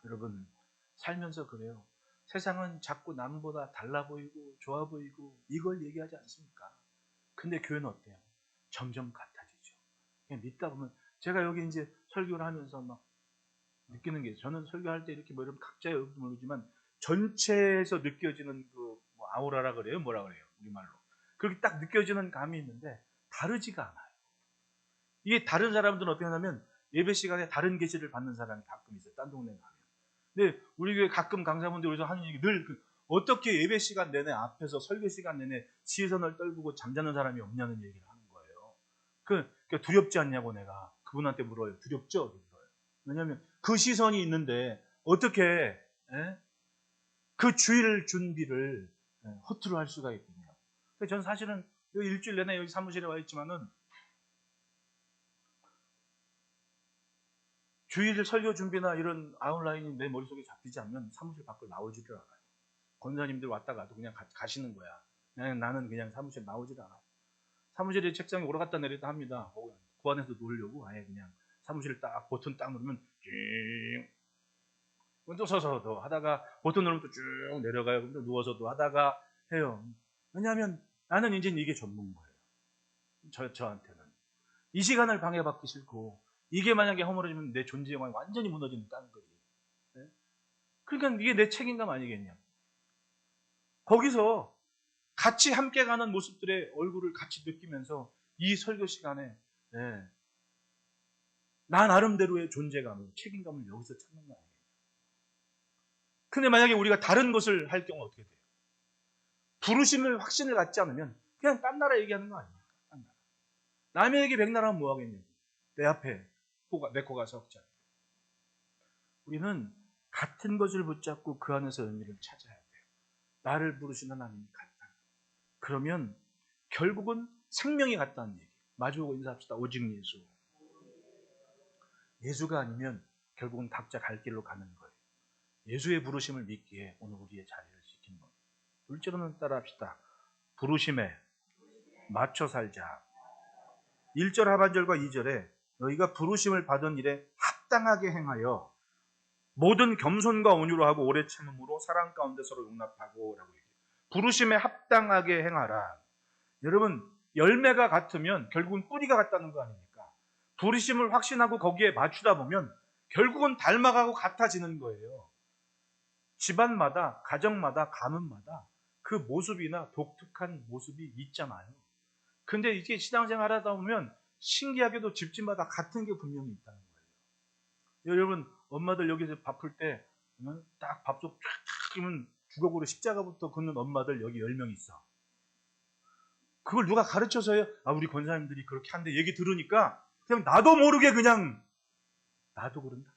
여러분, 살면서 그래요. 세상은 자꾸 남보다 달라 보이고 좋아 보이고 이걸 얘기하지 않습니까? 근데 교회는 어때요? 점점 같아지죠. 그냥 믿다 보면 제가 여기 이제 설교를 하면서 막 느끼는 게 저는 설교할 때 이렇게 뭐 여러분 각자의 의견도 모르지만 전체에서 느껴지는 그 아우라라 그래요? 뭐라 그래요? 우리말로. 그렇게 딱 느껴지는 감이 있는데 다르지가 않아요. 이게 다른 사람들은 어떻게 하냐면 예배 시간에 다른 계시를 받는 사람이 가끔 있어요. 딴 동네 가면. 근데 우리 교회 가끔 강사분들이 여기서 하는 얘기 늘 어떻게 예배 시간 내내 앞에서 설교 시간 내내 시선을 떨구고 잠자는 사람이 없냐는 얘기를 하는 거예요. 그러니까 두렵지 않냐고 내가 그분한테 물어요. 두렵죠? 물어요. 왜냐하면 그 시선이 있는데 어떻게 그 주일 준비를 허투루 할 수가 있군요. 저는 사실은 여기 일주일 내내 여기 사무실에 와 있지만은 주일 설교 준비나 이런 아웃라인이 내 머릿속에 잡히지 않으면 사무실 밖을 나오지를 않아요. 권사님들 왔다 가도 그냥 가시는 거야. 나는 그냥 사무실 나오질 않아요. 사무실에 책상에 오라갔다 내렸다 합니다. 그 안에서 놀려고 아예 그냥 사무실 딱 버튼 딱 누르면 쭉 또 서서 또 하다가 버튼 누르면 또 쭉 내려가요. 그럼 또 누워서 또 하다가 해요. 왜냐하면 나는 이제 이게 전문 거예요. 저한테는. 이 시간을 방해받기 싫고 이게 만약에 허물어지면 내 존재 영광이 완전히 무너지는 딴거리. 네? 그러니까 이게 내 책임감 아니겠냐. 거기서 같이 함께 가는 모습들의 얼굴을 같이 느끼면서 이 설교 시간에 네, 나 나름대로의 존재감을, 책임감을 여기서 찾는 거 아니에요. 근데 만약에 우리가 다른 것을 할 경우 어떻게 돼요? 부르심을 확신을 갖지 않으면 그냥 딴 나라 얘기하는 거 아닙니까? 딴 나라. 남에게 백나라면 뭐 하겠냐고. 내 앞에 메코 가서 적자. 우리는 같은 것을 붙잡고 그 안에서 의미를 찾아야 돼요. 나를 부르신 하나님이 같다. 그러면 결국은 생명이 같다는 얘기. 마주보고 인사합시다. 오직 예수. 예수가 아니면 결국은 각자 갈 길로 가는 거예요. 예수의 부르심을 믿기에 오늘 우리의 자리를 지킨 겁니다. 둘째로는 따라합시다. 부르심에 맞춰 살자. 1절 하반절과 2절에 너희가 부르심을 받은 일에 합당하게 행하여 모든 겸손과 온유로 하고 오래 참음으로 사랑 가운데 서로 용납하고 라고 얘기해요. 부르심에 합당하게 행하라. 여러분 열매가 같으면 결국은 뿌리가 같다는 거 아닙니까? 부르심을 확신하고 거기에 맞추다 보면 결국은 닮아가고 같아지는 거예요. 집안마다, 가정마다, 가문마다 그 모습이나 독특한 모습이 있잖아요. 근데 이게 신앙생활 하다 보면 신기하게도 집집마다 같은 게 분명히 있다는 거예요. 여러분 엄마들 여기서 밥풀 때 딱 밥솥 쫙 끼면 주걱으로 십자가부터 긋는 엄마들 여기 10명 있어. 그걸 누가 가르쳐서요? 아 우리 권사님들이 그렇게 한데 얘기 들으니까 그냥 나도 모르게 그냥 나도 그런다.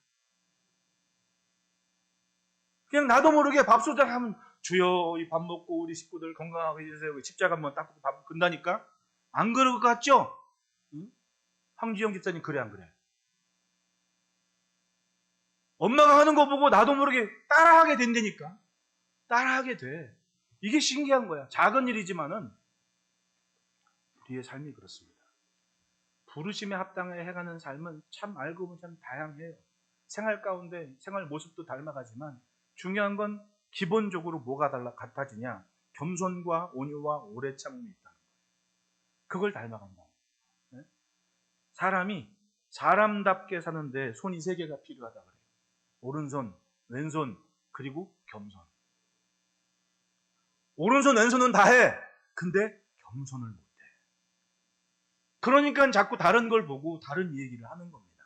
그냥 나도 모르게 밥솥에 하면 주여 이 밥 먹고 우리 식구들 건강하게 해주세요. 십자가 한번 딱 밥 근다니까 안 그럴 것 같죠? 응? 황주영 집사님 그래 안 그래? 엄마가 하는 거 보고 나도 모르게 따라하게 된다니까. 따라하게 돼. 이게 신기한 거야. 작은 일이지만은 우리의 삶이 그렇습니다. 부르심에 합당해 해가는 삶은 참 알고 보면 참 다양해요. 생활 가운데 생활 모습도 닮아가지만 중요한 건 기본적으로 뭐가 같아지냐? 겸손과 온유와 오래 참음이 있다는 거예요. 그걸 닮아간다. 네? 사람이 사람답게 사는데 손이 3개가 필요하다 그래요. 오른손, 왼손, 그리고 겸손. 오른손, 왼손은 다 해. 근데 겸손을 못해. 그러니까 자꾸 다른 걸 보고 다른 얘기를 하는 겁니다.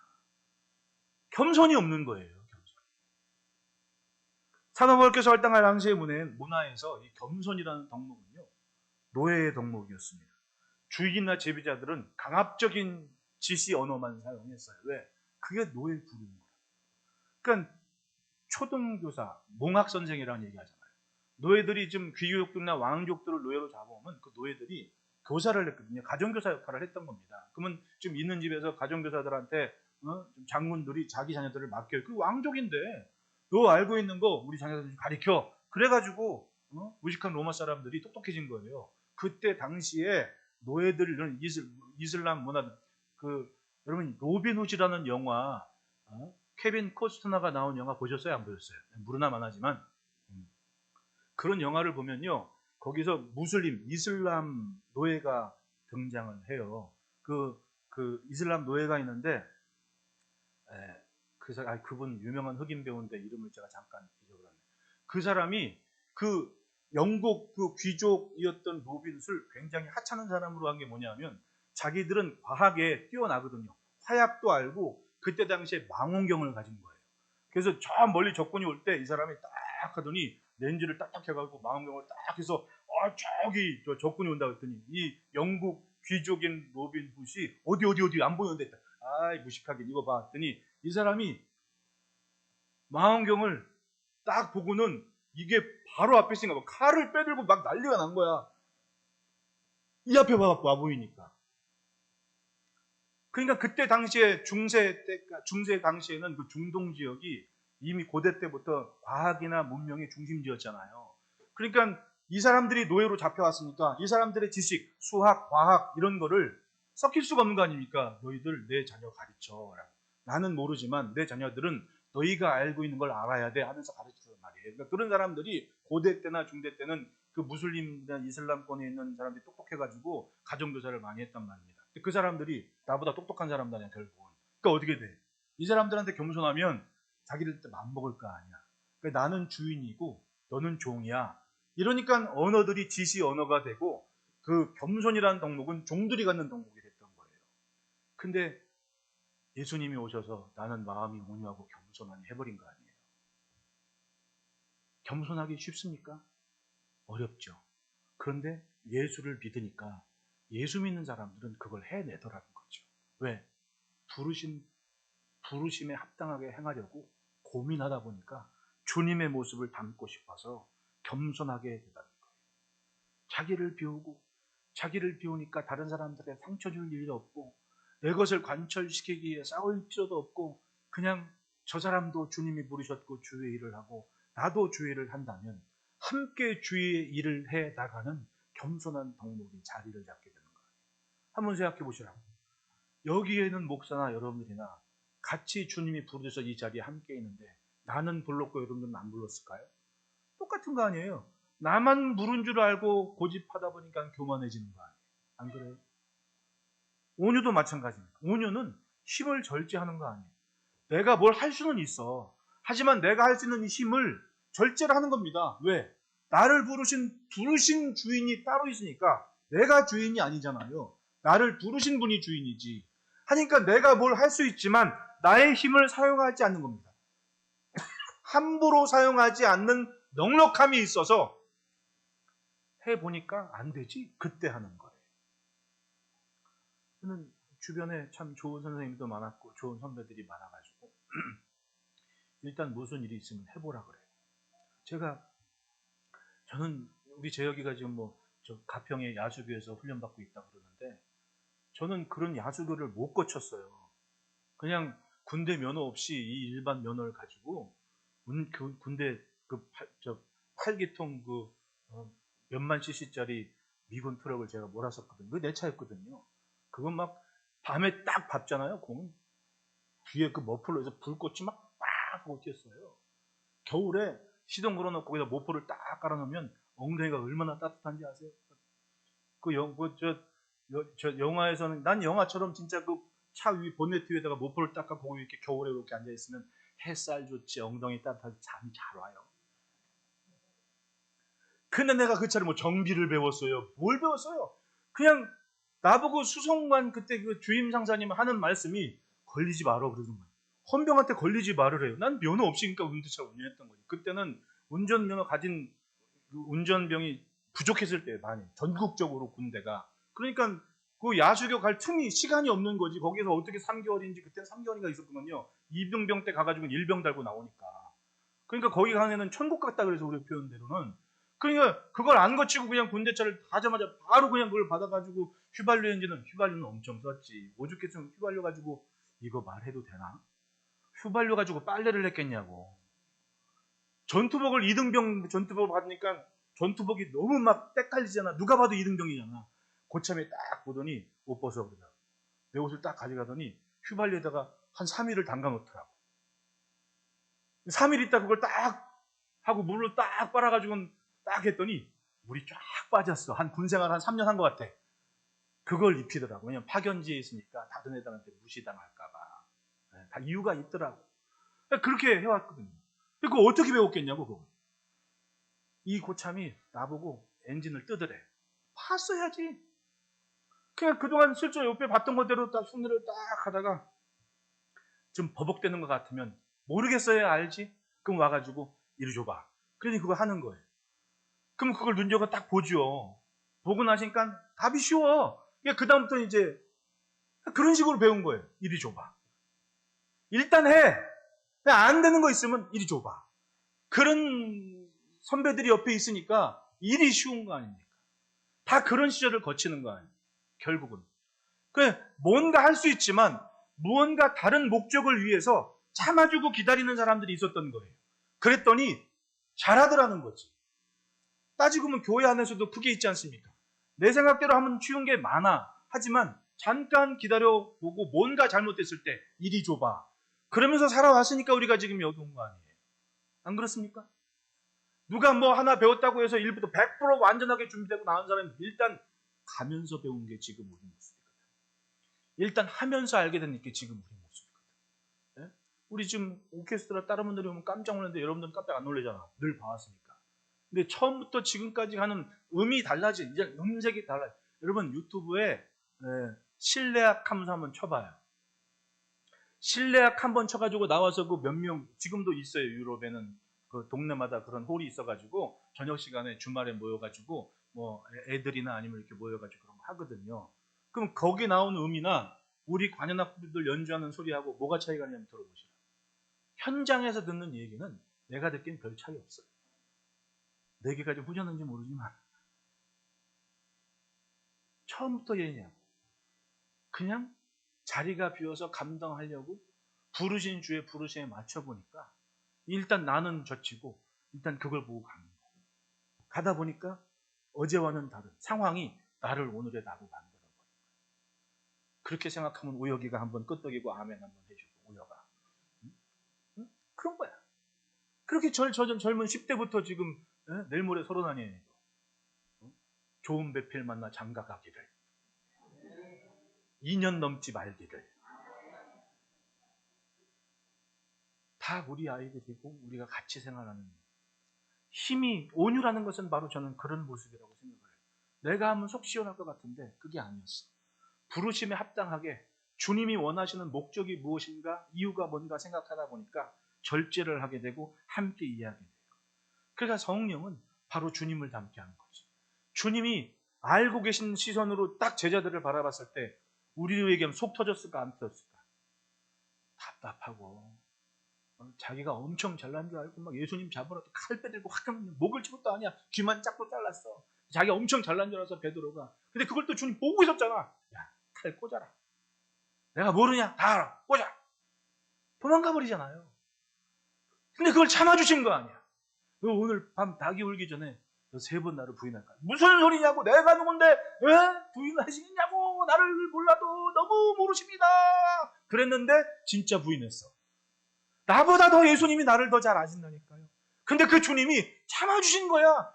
겸손이 없는 거예요. 겸손. 사도바울께서 활동할 당시의 문화에서 이 겸손이라는 덕목은요. 노예의 덕목이었습니다. 주인이나 제비자들은 강압적인 지시 언어만 사용했어요. 왜? 그게 노예 부르는 거예요. 그러니까 초등교사, 몽학선생이라는 얘기 하잖아요. 노예들이 좀 귀족들이나 왕족들을 노예로 잡아오면 그 노예들이 교사를 했거든요. 가정교사 역할을 했던 겁니다. 그러면 좀 있는 집에서 가정교사들한테 좀 장군들이 자기 자녀들을 맡겨요. 그 왕족인데 너 알고 있는 거 우리 자녀들 좀 가르쳐. 그래가지고 무식한 로마 사람들이 똑똑해진 거예요. 그때 당시에 노예들 이런 이슬람 문화 여러분 로빈 후드라는 영화 케빈 코스트너가 나온 영화 보셨어요? 안 보셨어요? 모르나 마나지만 그런 영화를 보면요. 거기서 이슬람 노예가 등장을 해요. 그 이슬람 노예가 있는데 그분 유명한 흑인 배우인데 이름을 제가 잠깐 잊어버렸네요. 그 사람이 그 영국 그 귀족이었던 로빈 훗을 굉장히 하찮은 사람으로 한 게 뭐냐면 자기들은 과학에 뛰어나거든요. 화약도 알고 그때 당시에 망원경을 가진 거예요. 그래서 저 멀리 적군이 올 때 이 사람이 딱 하더니 렌즈를 딱딱 해가지고 망원경을 딱 해서 저기 저 적군이 온다고 했더니 이 영국 귀족인 로빈 훗이 어디 안 보이는데 아이 무식하게 이거 봐 했더니 이 사람이 망원경을 딱 보고는 이게 바로 앞에 있으니까 칼을 빼들고 막 난리가 난 거야. 이 앞에 와 보이니까. 그러니까 그때 당시에 중세 당시에는 그 중동 지역이 이미 고대 때부터 과학이나 문명의 중심지였잖아요. 그러니까 이 사람들이 노예로 잡혀왔으니까 이 사람들의 지식, 수학, 과학 이런 거를 섞일 수가 없는 거 아닙니까? 너희들 내 자녀 가르쳐. 나는 모르지만 내 자녀들은 너희가 알고 있는 걸 알아야 돼 하면서 가르치란 말이에요. 그러니까 그런 사람들이 고대 때나 중대 때는 그 무슬림이나 이슬람권에 있는 사람들이 똑똑해가지고 가정교사를 많이 했단 말입니다. 그 사람들이 나보다 똑똑한 사람들 아니야, 결국은. 그러니까 어떻게 돼? 이 사람들한테 겸손하면 자기들 때 맘먹을 거 아니야. 그러니까 나는 주인이고 너는 종이야. 이러니까 언어들이 지시 언어가 되고 그 겸손이라는 덕목은 종들이 갖는 덕목이 됐던 거예요. 근데 예수님이 오셔서 나는 마음이 온유하고 겸손하니 해버린 거 아니에요. 겸손하기 쉽습니까? 어렵죠. 그런데 예수를 믿으니까 예수 믿는 사람들은 그걸 해내더라는 거죠. 왜? 부르심에 합당하게 행하려고 고민하다 보니까 주님의 모습을 담고 싶어서 겸손하게 되다는 거예요. 자기를 비우니까 다른 사람들의 상처 줄 일도 없고 내 것을 관철시키기 위해 싸울 필요도 없고 그냥 저 사람도 주님이 부르셨고 주의 일을 하고 나도 주의 일을 한다면 함께 주의 일을 해 나가는 겸손한 덕목이 자리를 잡게 되는 거예요. 한번 생각해 보시라고. 여기에는 목사나 여러분들이나 같이 주님이 부르셔서 이 자리에 함께 있는데 나는 불렀고 여러분들은 안 불렀을까요? 똑같은 거 아니에요. 나만 부른 줄 알고 고집하다 보니까 교만해지는 거 아니에요. 안 그래요? 온유도 마찬가지입니다. 온유는 힘을 절제하는 거 아니에요. 내가 뭘 할 수는 있어. 하지만 내가 할 수 있는 이 힘을 절제를 하는 겁니다. 왜? 나를 부르신 주인이 따로 있으니까 내가 주인이 아니잖아요. 나를 부르신 분이 주인이지. 하니까 내가 뭘 할 수 있지만 나의 힘을 사용하지 않는 겁니다. 함부로 사용하지 않는 넉넉함이 있어서 해보니까 안 되지. 그때 하는 거예요. 저는 주변에 참 좋은 선생님도 많았고 좋은 선배들이 많아가지고 일단 무슨 일이 있으면 해보라 그래요. 저는 우리 재혁이가 지금 저 가평의 야수교에서 훈련받고 있다고 그러는데 저는 그런 야수교를 못 거쳤어요. 그냥 군대 면허 없이 이 일반 면허를 가지고 군대 그 8기통 몇만 cc짜리 미군 트럭을 제가 몰았었거든요. 그게 내 차였거든요. 그건 막 밤에 딱 밟잖아요. 공은 뒤에 그 머플러에서 불꽃이 막 하고 뛰었어요. 겨울에 시동 걸어놓고 거기다 모포를 딱 깔아놓으면 엉덩이가 얼마나 따뜻한지 아세요? 저 영화에서는 난 영화처럼 진짜 그 차 위 본네트 위에다가 모포를 딱 깔고 이렇게 겨울에 이렇게 앉아 있으면 햇살 좋지 엉덩이 따뜻하지 잠이 잘 와요. 근데 내가 그 차를 정비를 배웠어요. 뭘 배웠어요? 그냥 나보고 수송관 그때 그 주임 상사님 하는 말씀이 걸리지 마라 그러는 거예요. 헌병한테 걸리지 말으래요. 난 면허 없으니까 운전차 운전했던 거지. 그때는 운전면허 가진 그 운전병이 부족했을 때예요. 많이 전국적으로 군대가. 그러니까 그 야수교 갈 틈이 시간이 없는 거지. 거기서 어떻게 3개월인지 그때는 3개월인가 있었거든요. 이병병 때 가가지고 일병 달고 나오니까. 그러니까 거기 가면은 천국 같다 그래서 우리 표현대로는. 그러니까 그걸 안 거치고 그냥 군대차를 가자마자 바로 그냥 그걸 받아가지고 휘발유는 엄청 썼지. 오죽했으면 휘발유 가지고 이거 말해도 되나? 휘발유 가지고 빨래를 했겠냐고. 전투복을 2등병 전투복을 받으니까 전투복이 너무 막 때깔리잖아. 누가 봐도 2등병이잖아. 고참에 딱 보더니 옷 벗어 그러더라고. 내 옷을 딱 가져가더니 휘발유에다가 한 3일을 담가 놓더라고. 3일 있다 그걸 딱 하고 물을 딱 빨아가지고 딱 했더니 물이 쫙 빠졌어. 한 군생활 한 3년 한 것 같아. 그걸 입히더라고. 왜냐면 파견지에 있으니까 다른 애들한테 무시당할까봐. 다 이유가 있더라고. 그렇게 해왔거든요. 그거 어떻게 배웠겠냐고, 그거. 이 고참이 나보고 엔진을 뜯으래. 봤어야지. 그냥 그동안 실제로 옆에 봤던 것대로 딱 흉내를 딱 하다가 좀 버벅대는 것 같으면 모르겠어요, 알지? 그럼 와가지고 이리 줘봐. 그러니 그거 하는 거예요. 그럼 그걸 눈여겨 딱 보죠. 보고 나시니까 답이 쉬워. 그 다음부터 이제 그런 식으로 배운 거예요. 이리 줘봐. 일단 해. 안 되는 거 있으면 이리 줘봐. 그런 선배들이 옆에 있으니까 일이 쉬운 거 아닙니까? 다 그런 시절을 거치는 거 아니에요. 결국은. 뭔가 할 수 있지만 무언가 다른 목적을 위해서 참아주고 기다리는 사람들이 있었던 거예요. 그랬더니 잘하더라는 거지. 따지고 보면 교회 안에서도 그게 있지 않습니까? 내 생각대로 하면 쉬운 게 많아. 하지만 잠깐 기다려보고 뭔가 잘못됐을 때 이리 줘봐. 그러면서 살아왔으니까 우리가 지금 여기 온 거 아니에요. 안 그렇습니까? 누가 뭐 하나 배웠다고 해서 1부터 100% 완전하게 준비되고 나온 사람이 일단 가면서 배운 게 지금 우리 모습이거든. 일단 하면서 알게 된 게 지금 우리 모습이거든. 예? 우리 지금 오케스트라 다른 분들이 오면 깜짝 놀랐는데 여러분들은 깜짝 안 놀라잖아. 늘 봐왔으니까. 근데 처음부터 지금까지 하는 음이 달라져. 이제 음색이 달라요. 여러분 유튜브에 실내악 하면서 한번 쳐봐요. 실내악 한번 쳐가지고 나와서 그 몇 명 지금도 있어요. 유럽에는 그 동네마다 그런 홀이 있어가지고 저녁 시간에 주말에 모여가지고 뭐 애들이나 아니면 이렇게 모여가지고 그런 거 하거든요. 그럼 거기 나오는 음이나 우리 관현악분들 연주하는 소리하고 뭐가 차이가 나냐면 들어보시라. 현장에서 듣는 얘기는 내가 듣기엔 별 차이 없어요. 내 귀가 좀 후졌는지 모르지만 처음부터 얘기냐. 그냥 자리가 비어서 감당하려고 부르신 주의 부르심에 맞춰보니까 일단 나는 젖히고 일단 그걸 보고 가는 거예요. 가다 보니까 어제와는 다른 상황이 나를 오늘의 나로 만들어버려요. 그렇게 생각하면 우혁이가 한번 끄떡이고 아멘 한번 해주고 우혁아. 응? 그런 거야. 그렇게 젊은 10대부터 지금 내일 모레 서른 아니에요. 좋은 배필 만나 장가 가기를 2년 넘지 말기를 다 우리 아이들이고 우리가 같이 생활하는 힘이 온유라는 것은 바로 저는 그런 모습이라고 생각을 해요. 내가 하면 속 시원할 것 같은데 그게 아니었어. 부르심에 합당하게 주님이 원하시는 목적이 무엇인가 이유가 뭔가 생각하다 보니까 절제를 하게 되고 함께 이해하게 돼요. 그러니까 성령은 바로 주님을 닮게 하는 거죠. 주님이 알고 계신 시선으로 딱 제자들을 바라봤을 때 우리에게 속 터졌을까 안 터졌을까? 답답하고 자기가 엄청 잘난 줄 알고 막 예수님 잡으러 칼 빼들고 확 하면 목을 친 것도 아니야. 귀만 짝도 잘랐어. 자기가 엄청 잘난 줄 알아서 베드로가. 근데 그걸 또 주님 보고 있었잖아. 야, 칼 꽂아라. 내가 모르냐? 다 알아. 꽂아. 도망가 버리잖아요. 근데 그걸 참아주신 거 아니야. 너 오늘 밤 닭이 울기 전에 너 3번 나를 부인할까? 무슨 소리냐고. 내가 누군데 부인하시겠냐고. 나를 몰라도 너무 모르십니다. 그랬는데 진짜 부인했어. 나보다 더 예수님이 나를 더 잘 아신다니까요. 근데 그 주님이 참아주신 거야.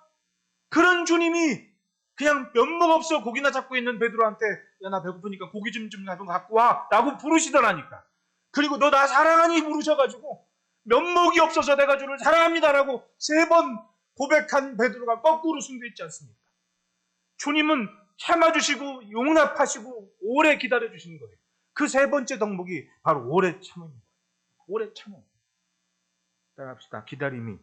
그런 주님이 그냥 면목 없어 고기나 잡고 있는 베드로한테 야, 나 배고프니까 고기 좀 갖고 와 라고 부르시더라니까. 그리고 너 나 사랑하니 부르셔가지고 면목이 없어서 내가 주를 사랑합니다라고 3번 고백한 베드로가 거꾸로 순교했지 않습니까? 주님은 참아주시고 용납하시고 오래 기다려주시는 거예요. 그 3번째 덕목이 바로 오래 참음입니다. 오래 참음. 따라합시다. 기다림이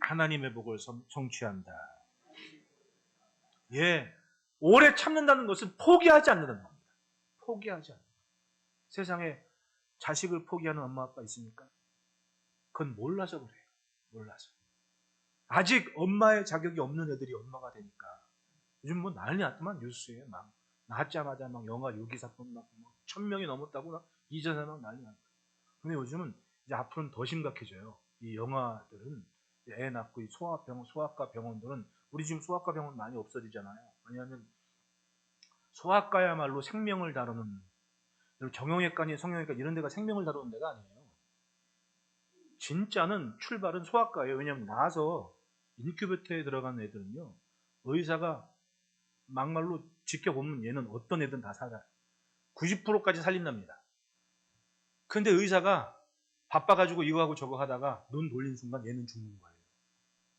하나님의 복을 성취한다. 예, 오래 참는다는 것은 포기하지 않는다는 겁니다. 포기하지 않는다. 세상에 자식을 포기하는 엄마 아빠 있습니까? 그건 몰라서 그래요. 몰라서. 아직 엄마의 자격이 없는 애들이 엄마가 되니까 요즘 뭐 난리 났더만 뉴스에 막 낳자마자 막 영아 유기 사건 막 1000명이 넘었다고 이전에 막 난리 났다. 근데 요즘은 이제 앞으로는 더 심각해져요. 이 영아들은 애 낳고 이 소아과 병원들은 우리 지금 소아과 병원 많이 없어지잖아요. 왜냐하면 소아과야말로 생명을 다루는 정형외과니 성형외과 이런 데가 생명을 다루는 데가 아니에요. 진짜는 출발은 소아과예요. 왜냐하면 나서 인큐베이터에 들어간 애들은요. 의사가 막말로 지켜보면 얘는 어떤 애든 다 살아요. 90%까지 살린답니다. 근데 의사가 바빠가지고 이거 하고 저거 하다가 눈 돌린 순간 얘는 죽는 거예요.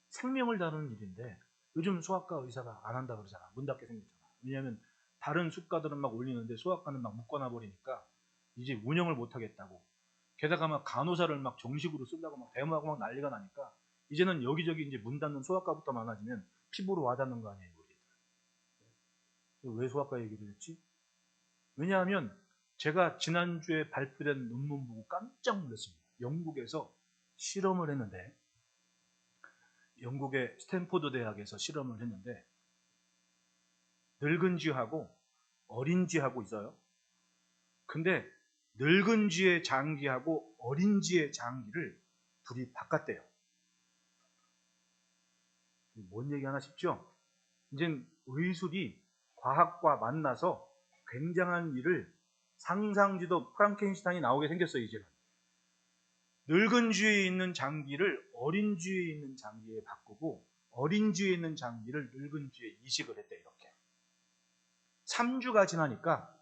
생명을 다루는 일인데 요즘 소아과 의사가 안 한다 그러잖아. 문 닫게 생겼잖아. 왜냐하면 다른 수과들은 막 올리는데 소아과는 막 묶어놔 버리니까 이제 운영을 못 하겠다고. 게다가 막 간호사를 막 정식으로 쓰려고 막 대모하고 막 난리가 나니까 이제는 여기저기 이제 문 닫는 소아과부터 많아지면 피부로 와닿는 거 아니에요, 우리들. 왜 소아과 얘기를 했지? 왜냐하면 제가 지난주에 발표된 논문 보고 깜짝 놀랐습니다. 영국에서 실험을 했는데 영국의 스탠포드 대학에서 실험을 했는데 늙은 쥐하고 어린 쥐하고 있어요. 근데 늙은 쥐의 장기하고 어린 쥐의 장기를 둘이 바꿨대요. 뭔 얘기 하나 싶죠? 이제 의술이 과학과 만나서 굉장한 일을 상상지도 프랑켄슈타인이 나오게 생겼어요. 이제는 늙은 쥐에 있는 장기를 어린 쥐에 있는 장기에 바꾸고 어린 쥐에 있는 장기를 늙은 쥐에 이식을 했대. 이렇게 3주가 지나니까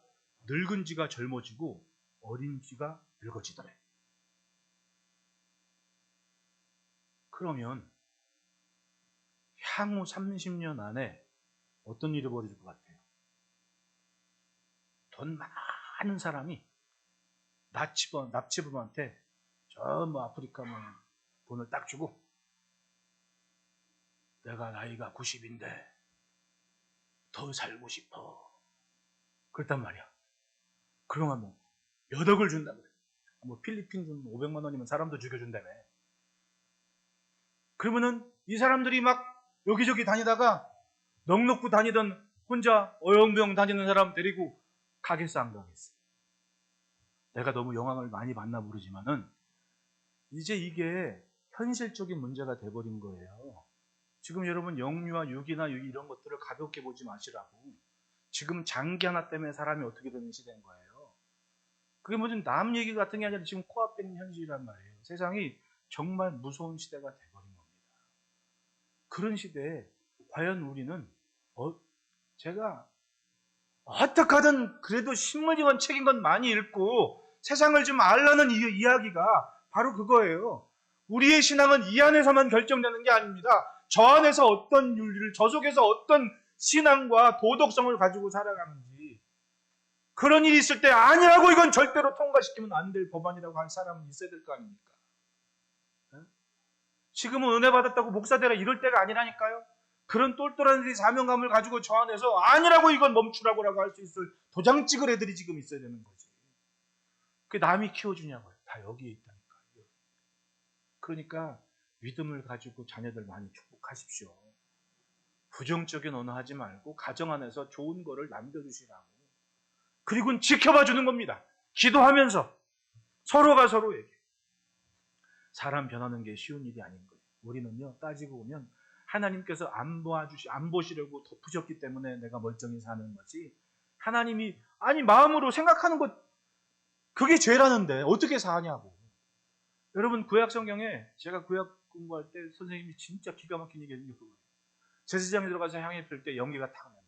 늙은 쥐가 젊어지고 어린 쥐가 늙어지더래. 그러면 향후 30년 안에 어떤 일이 벌어질 것 같아요? 돈 많은 사람이 납치범한테 저 뭐 아프리카 뭐 돈을 딱 주고, 내가 나이가 90인데 더 살고 싶어. 그랬단 말이야. 그러면 뭐 몇 억을 준다 그래. 뭐 필리핀 돈 500만 원이면 사람도 죽여준다며. 그러면은 이 사람들이 막 여기저기 다니다가 넉넉히 다니던 혼자 어영부영 다니는 사람 데리고 가겠어, 안 가겠어? 내가 너무 영향을 많이 받나 모르지만은 이제 이게 현실적인 문제가 돼버린 거예요. 지금 여러분 영유아 유기나 유기 이런 것들을 가볍게 보지 마시라고. 지금 장기 하나 때문에 사람이 어떻게 되는 시대인 거예요. 그게 무슨 남 얘기 같은 게 아니라 지금 코앞에 있는 현실이란 말이에요. 세상이 정말 무서운 시대가 돼버린 겁니다. 그런 시대에 과연 우리는 제가 어떻게 하든 그래도 신문이건 책인 건 많이 읽고 세상을 좀 알라는 이야기가 바로 그거예요. 우리의 신앙은 이 안에서만 결정되는 게 아닙니다. 저 안에서 어떤 윤리를, 저 속에서 어떤 신앙과 도덕성을 가지고 살아가는지, 그런 일이 있을 때 아니라고 이건 절대로 통과시키면 안 될 법안이라고 할 사람은 있어야 될 거 아닙니까? 지금은 은혜 받았다고 목사되라 이럴 때가 아니라니까요. 그런 똘똘한 애들이 사명감을 가지고 저 안에서 아니라고 이건 멈추라고 할 수 있을 도장 찍을 애들이 지금 있어야 되는 거지. 그게 남이 키워주냐고요. 다 여기에 있다니까요. 그러니까 믿음을 가지고 자녀들 많이 축복하십시오. 부정적인 언어 하지 말고 가정 안에서 좋은 거를 남겨주시라고. 그리고 지켜봐 주는 겁니다. 기도하면서 서로가 서로에게. 사람 변하는 게 쉬운 일이 아닌 거예요. 우리는요, 따지고 보면 하나님께서 안 보시려고 덮으셨기 때문에 내가 멀쩡히 사는 거지, 하나님이 마음으로 생각하는 것, 그게 죄라는데 어떻게 사냐고. 여러분, 구약 성경에 제가 구약 공부할 때 선생님이 진짜 기가 막힌 얘기 해준 게 그거예요. 제사장에 들어가서 향이 필 때 연기가 탁 난대.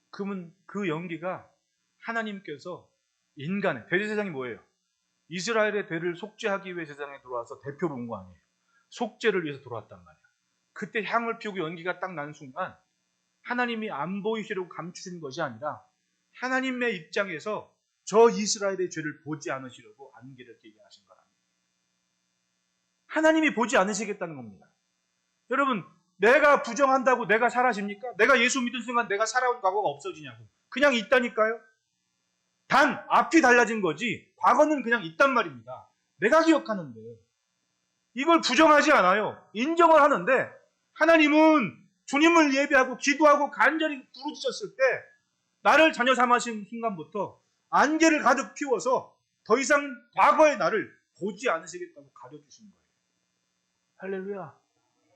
그러면 그 연기가 하나님께서 인간의 대제사장이 뭐예요? 이스라엘의 대를 속죄하기 위해 제사장에 들어와서 대표로 온 거 아니에요. 속죄를 위해서 들어왔단 말이야. 그때 향을 피우고 연기가 딱 난 순간 하나님이 안 보이시려고 감추신 것이 아니라 하나님의 입장에서 저 이스라엘의 죄를 보지 않으시려고 안개를 끼게 하신 거랍니다. 하나님이 보지 않으시겠다는 겁니다. 여러분, 내가 부정한다고 내가 사라집니까? 내가 예수 믿은 순간 내가 살아온 과거가 없어지냐고. 그냥 있다니까요. 단 앞이 달라진 거지 과거는 그냥 있단 말입니다. 내가 기억하는데 이걸 부정하지 않아요. 인정을 하는데, 하나님은 주님을 예배하고 기도하고 간절히 부르짖었을 때 나를 자녀 삼으신 순간부터 안개를 가득 피워서 더 이상 과거의 나를 보지 않으시겠다고 가려주신 거예요. 할렐루야.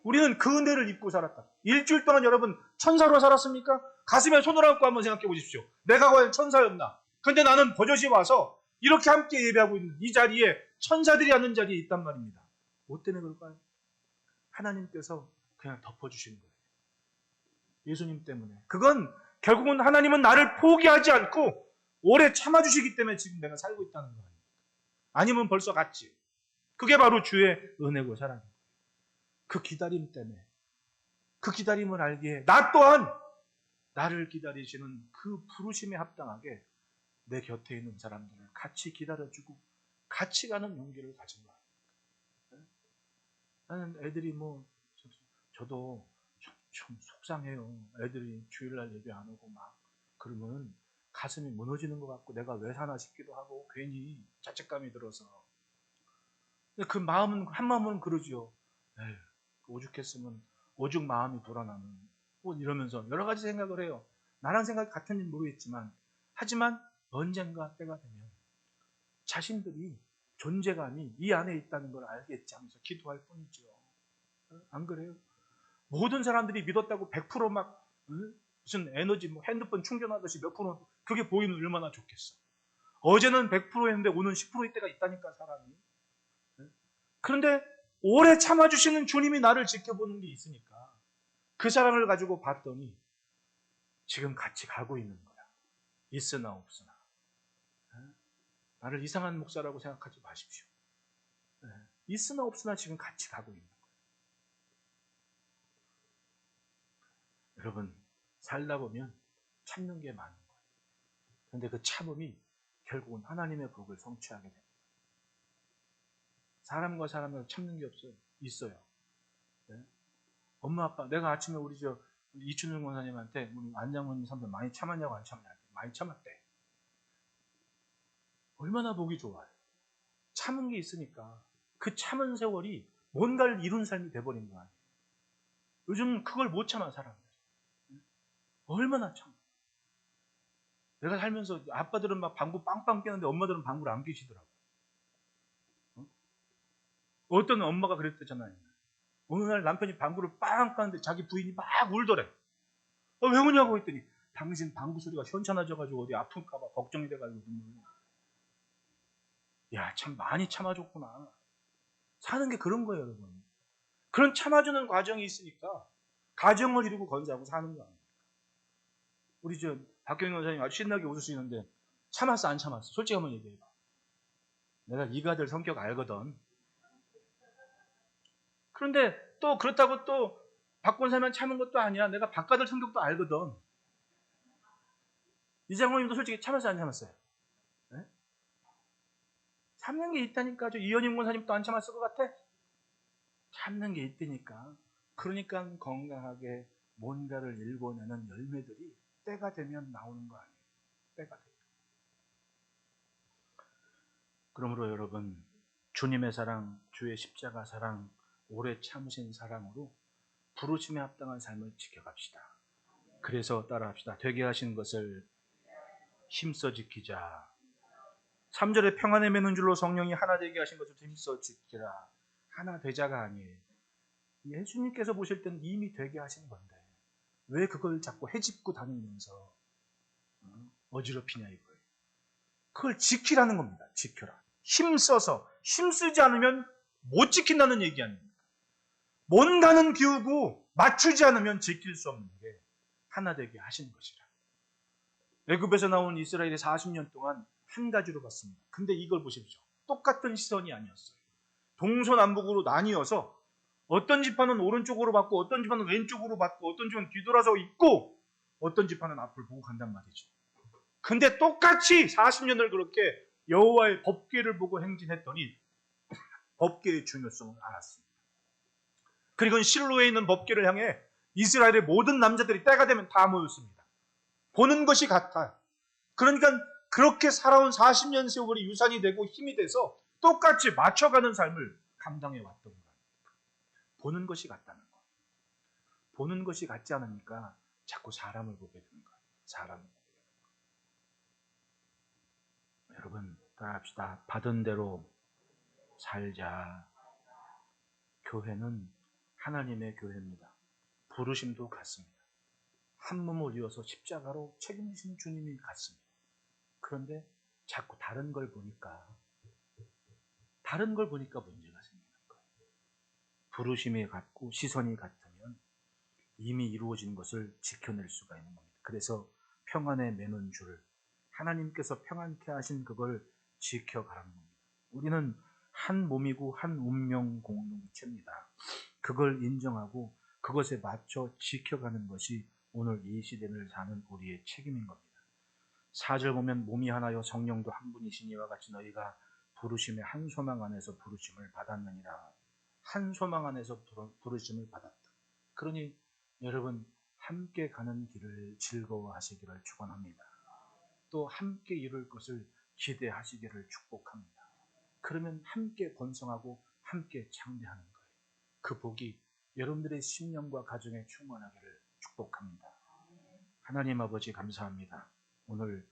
우리는 그 은혜를 입고 살았다. 일주일 동안 여러분 천사로 살았습니까? 가슴에 손을 얹고 한번 생각해 보십시오. 내가 과연 천사였나? 근데 나는 버젓이 와서 이렇게 함께 예배하고 있는 이 자리에 천사들이 앉는 자리에 있단 말입니다. 뭐 때문에 그럴까요? 하나님께서 그냥 덮어주신 거예요. 예수님 때문에. 그건 결국은 하나님은 나를 포기하지 않고 오래 참아주시기 때문에 지금 내가 살고 있다는 거 아닙니까? 아니면 벌써 갔지. 그게 바로 주의 은혜고 사랑인 거예요. 그 기다림 때문에, 그 가림을 알기에 나 또한 나를 기다리시는 그 부르심에 합당하게 내 곁에 있는 사람들을 같이 기다려주고 같이 가는 용기를 가진 거야. 나는 애들이 저도 좀 속상해요. 애들이 주일날 예배 안 오고 막 그러면 가슴이 무너지는 것 같고 내가 왜 사나 싶기도 하고 괜히 자책감이 들어서. 근데 그 마음은 한마음은 그러지요. 에휴, 오죽했으면 오죽 마음이 불안하는 이러면서 여러 가지 생각을 해요. 나랑 생각이 같은지는 모르겠지만, 하지만 언젠가 때가 되면 자신들이 존재감이 이 안에 있다는 걸 알겠지 하면서 기도할 뿐이죠. 안 그래요? 모든 사람들이 믿었다고 100% 막 무슨 에너지 뭐 핸드폰 충전하듯이 몇 프로 그게 보이면 얼마나 좋겠어. 어제는 100%였는데 오늘 10%일 때가 있다니까 사람이. 그런데 오래 참아주시는 주님이 나를 지켜보는 게 있으니까 그 사랑을 가지고 봤더니 지금 같이 가고 있는 거야. 있으나 없으나. 나를 이상한 목사라고 생각하지 마십시오. 있으나 없으나 지금 같이 가고 있는 거예요. 여러분, 살다 보면 참는 게 많은 거예요. 그런데 그 참음이 결국은 하나님의 복을 성취하게 됩니다. 사람과 사람을 참는 게 없어요. 있어요. 네? 엄마, 아빠, 내가 아침에 우리 이춘영 권사님한테 우리 안장모님 선배 많이 참았냐고 안 참았냐고. 많이 참았대. 얼마나 보기 좋아요. 참은 게 있으니까 그 참은 세월이 뭔가를 이룬 삶이 돼버린 거 아니에요. 요즘 그걸 못 참아 사람들. 얼마나 참. 내가 살면서 아빠들은 막 방구 빵빵 끼는데 엄마들은 방구를 안 끼시더라고. 어떤 엄마가 그랬대잖아요. 어느 날 남편이 방구를 빵 까는데 자기 부인이 막 울더래. 왜 우냐고 했더니 당신 방구 소리가 현찮아져가지고 어디 아플까봐 걱정이 돼가지고 눈물로. 야, 참 많이 참아줬구나. 사는 게 그런 거예요, 여러분. 그런 참아주는 과정이 있으니까 가정을 이루고 건사하고 사는 거 아니에요. 우리 박경영 원사님 아주 신나게 웃으시는데 참았어 안 참았어? 솔직히 한번 얘기해봐. 내가 이가들 성격 알거든. 그런데 또 그렇다고 또 박권사만 참은 것도 아니야. 내가 박가들 성격도 알거든. 이장모님도 솔직히 참았어요 안 참았어요? 네? 참는 게 있다니까. 이현임 권사님도 안 참았을 것 같아? 참는 게 있다니까. 그러니까 건강하게 뭔가를 일궈내는 열매들이 때가 되면 나오는 거 아니에요. 때가 되면. 그러므로 여러분, 주님의 사랑, 주의 십자가 사랑, 오래 참으신 사랑으로 부르심에 합당한 삶을 지켜갑시다. 그래서 따라합시다. 되게 하신 것을 힘써 지키자. 3절에 평안에 매는 줄로 성령이 하나 되게 하신 것을 힘써 지키라. 하나 되자가 아니에요. 예수님께서 보실 때는 이미 되게 하신 건데 왜 그걸 자꾸 헤집고 다니면서 어지럽히냐 이거예요. 그걸 지키라는 겁니다. 지켜라. 힘써서 힘쓰지 않으면 못 지킨다는 얘기 아닙니까? 뭔가는 비우고 맞추지 않으면 지킬 수 없는 게 하나 되게 하신 것이라. 애굽에서 나온 이스라엘이 40년 동안 한 가지로 봤습니다. 근데 이걸 보십시오. 똑같은 시선이 아니었어요. 동서남북으로 나뉘어서 어떤 지파는 오른쪽으로 받고 어떤 지파는 왼쪽으로 받고 어떤 지파는 뒤돌아서 있고 어떤 지파는 앞을 보고 간단 말이죠. 근데 똑같이 40년을 그렇게 여호와의 법궤를 보고 행진했더니 법궤의 중요성을 알았습니다. 그리고 실로에 있는 법궤를 향해 이스라엘의 모든 남자들이 때가 되면 다 모였습니다. 보는 것이 같아요. 그러니까 그렇게 살아온 40년 세월이 유산이 되고 힘이 돼서 똑같이 맞춰가는 삶을 감당해 왔던 거예요. 보는 것이 같다는 거. 보는 것이 같지 않으니까 자꾸 사람을 보게 되는 거예요. 사람을. 여러분 따라합시다. 받은 대로 살자. 교회는 하나님의 교회입니다. 부르심도 같습니다. 한 몸을 이어서 십자가로 책임지신 주님이 같습니다. 그런데 자꾸 다른 걸 보니까 문제가 생기는 거예요. 부르심이 같고 시선이 같으면 이미 이루어진 것을 지켜낼 수가 있는 겁니다. 그래서 평안에 매는 줄을 하나님께서 평안케 하신 그걸 지켜가라는 겁니다. 우리는 한 몸이고 한 운명 공동체입니다. 그걸 인정하고 그것에 맞춰 지켜가는 것이 오늘 이 시대를 사는 우리의 책임인 겁니다. 4절 보면 몸이 하나요 성령도 한 분이시니와 같이 너희가 부르심의 한 소망 안에서 부르심을 받았느니라. 한 소망 안에서 부르심을 받았다. 그러니 여러분 함께 가는 길을 즐거워하시기를 축원합니다. 또 함께 이룰 것을 기대하시기를 축복합니다. 그러면 함께 번성하고 함께 창대하는 거예요. 그 복이 여러분들의 심령과 가정에 충만하기를 축복합니다. 하나님 아버지 감사합니다. 오늘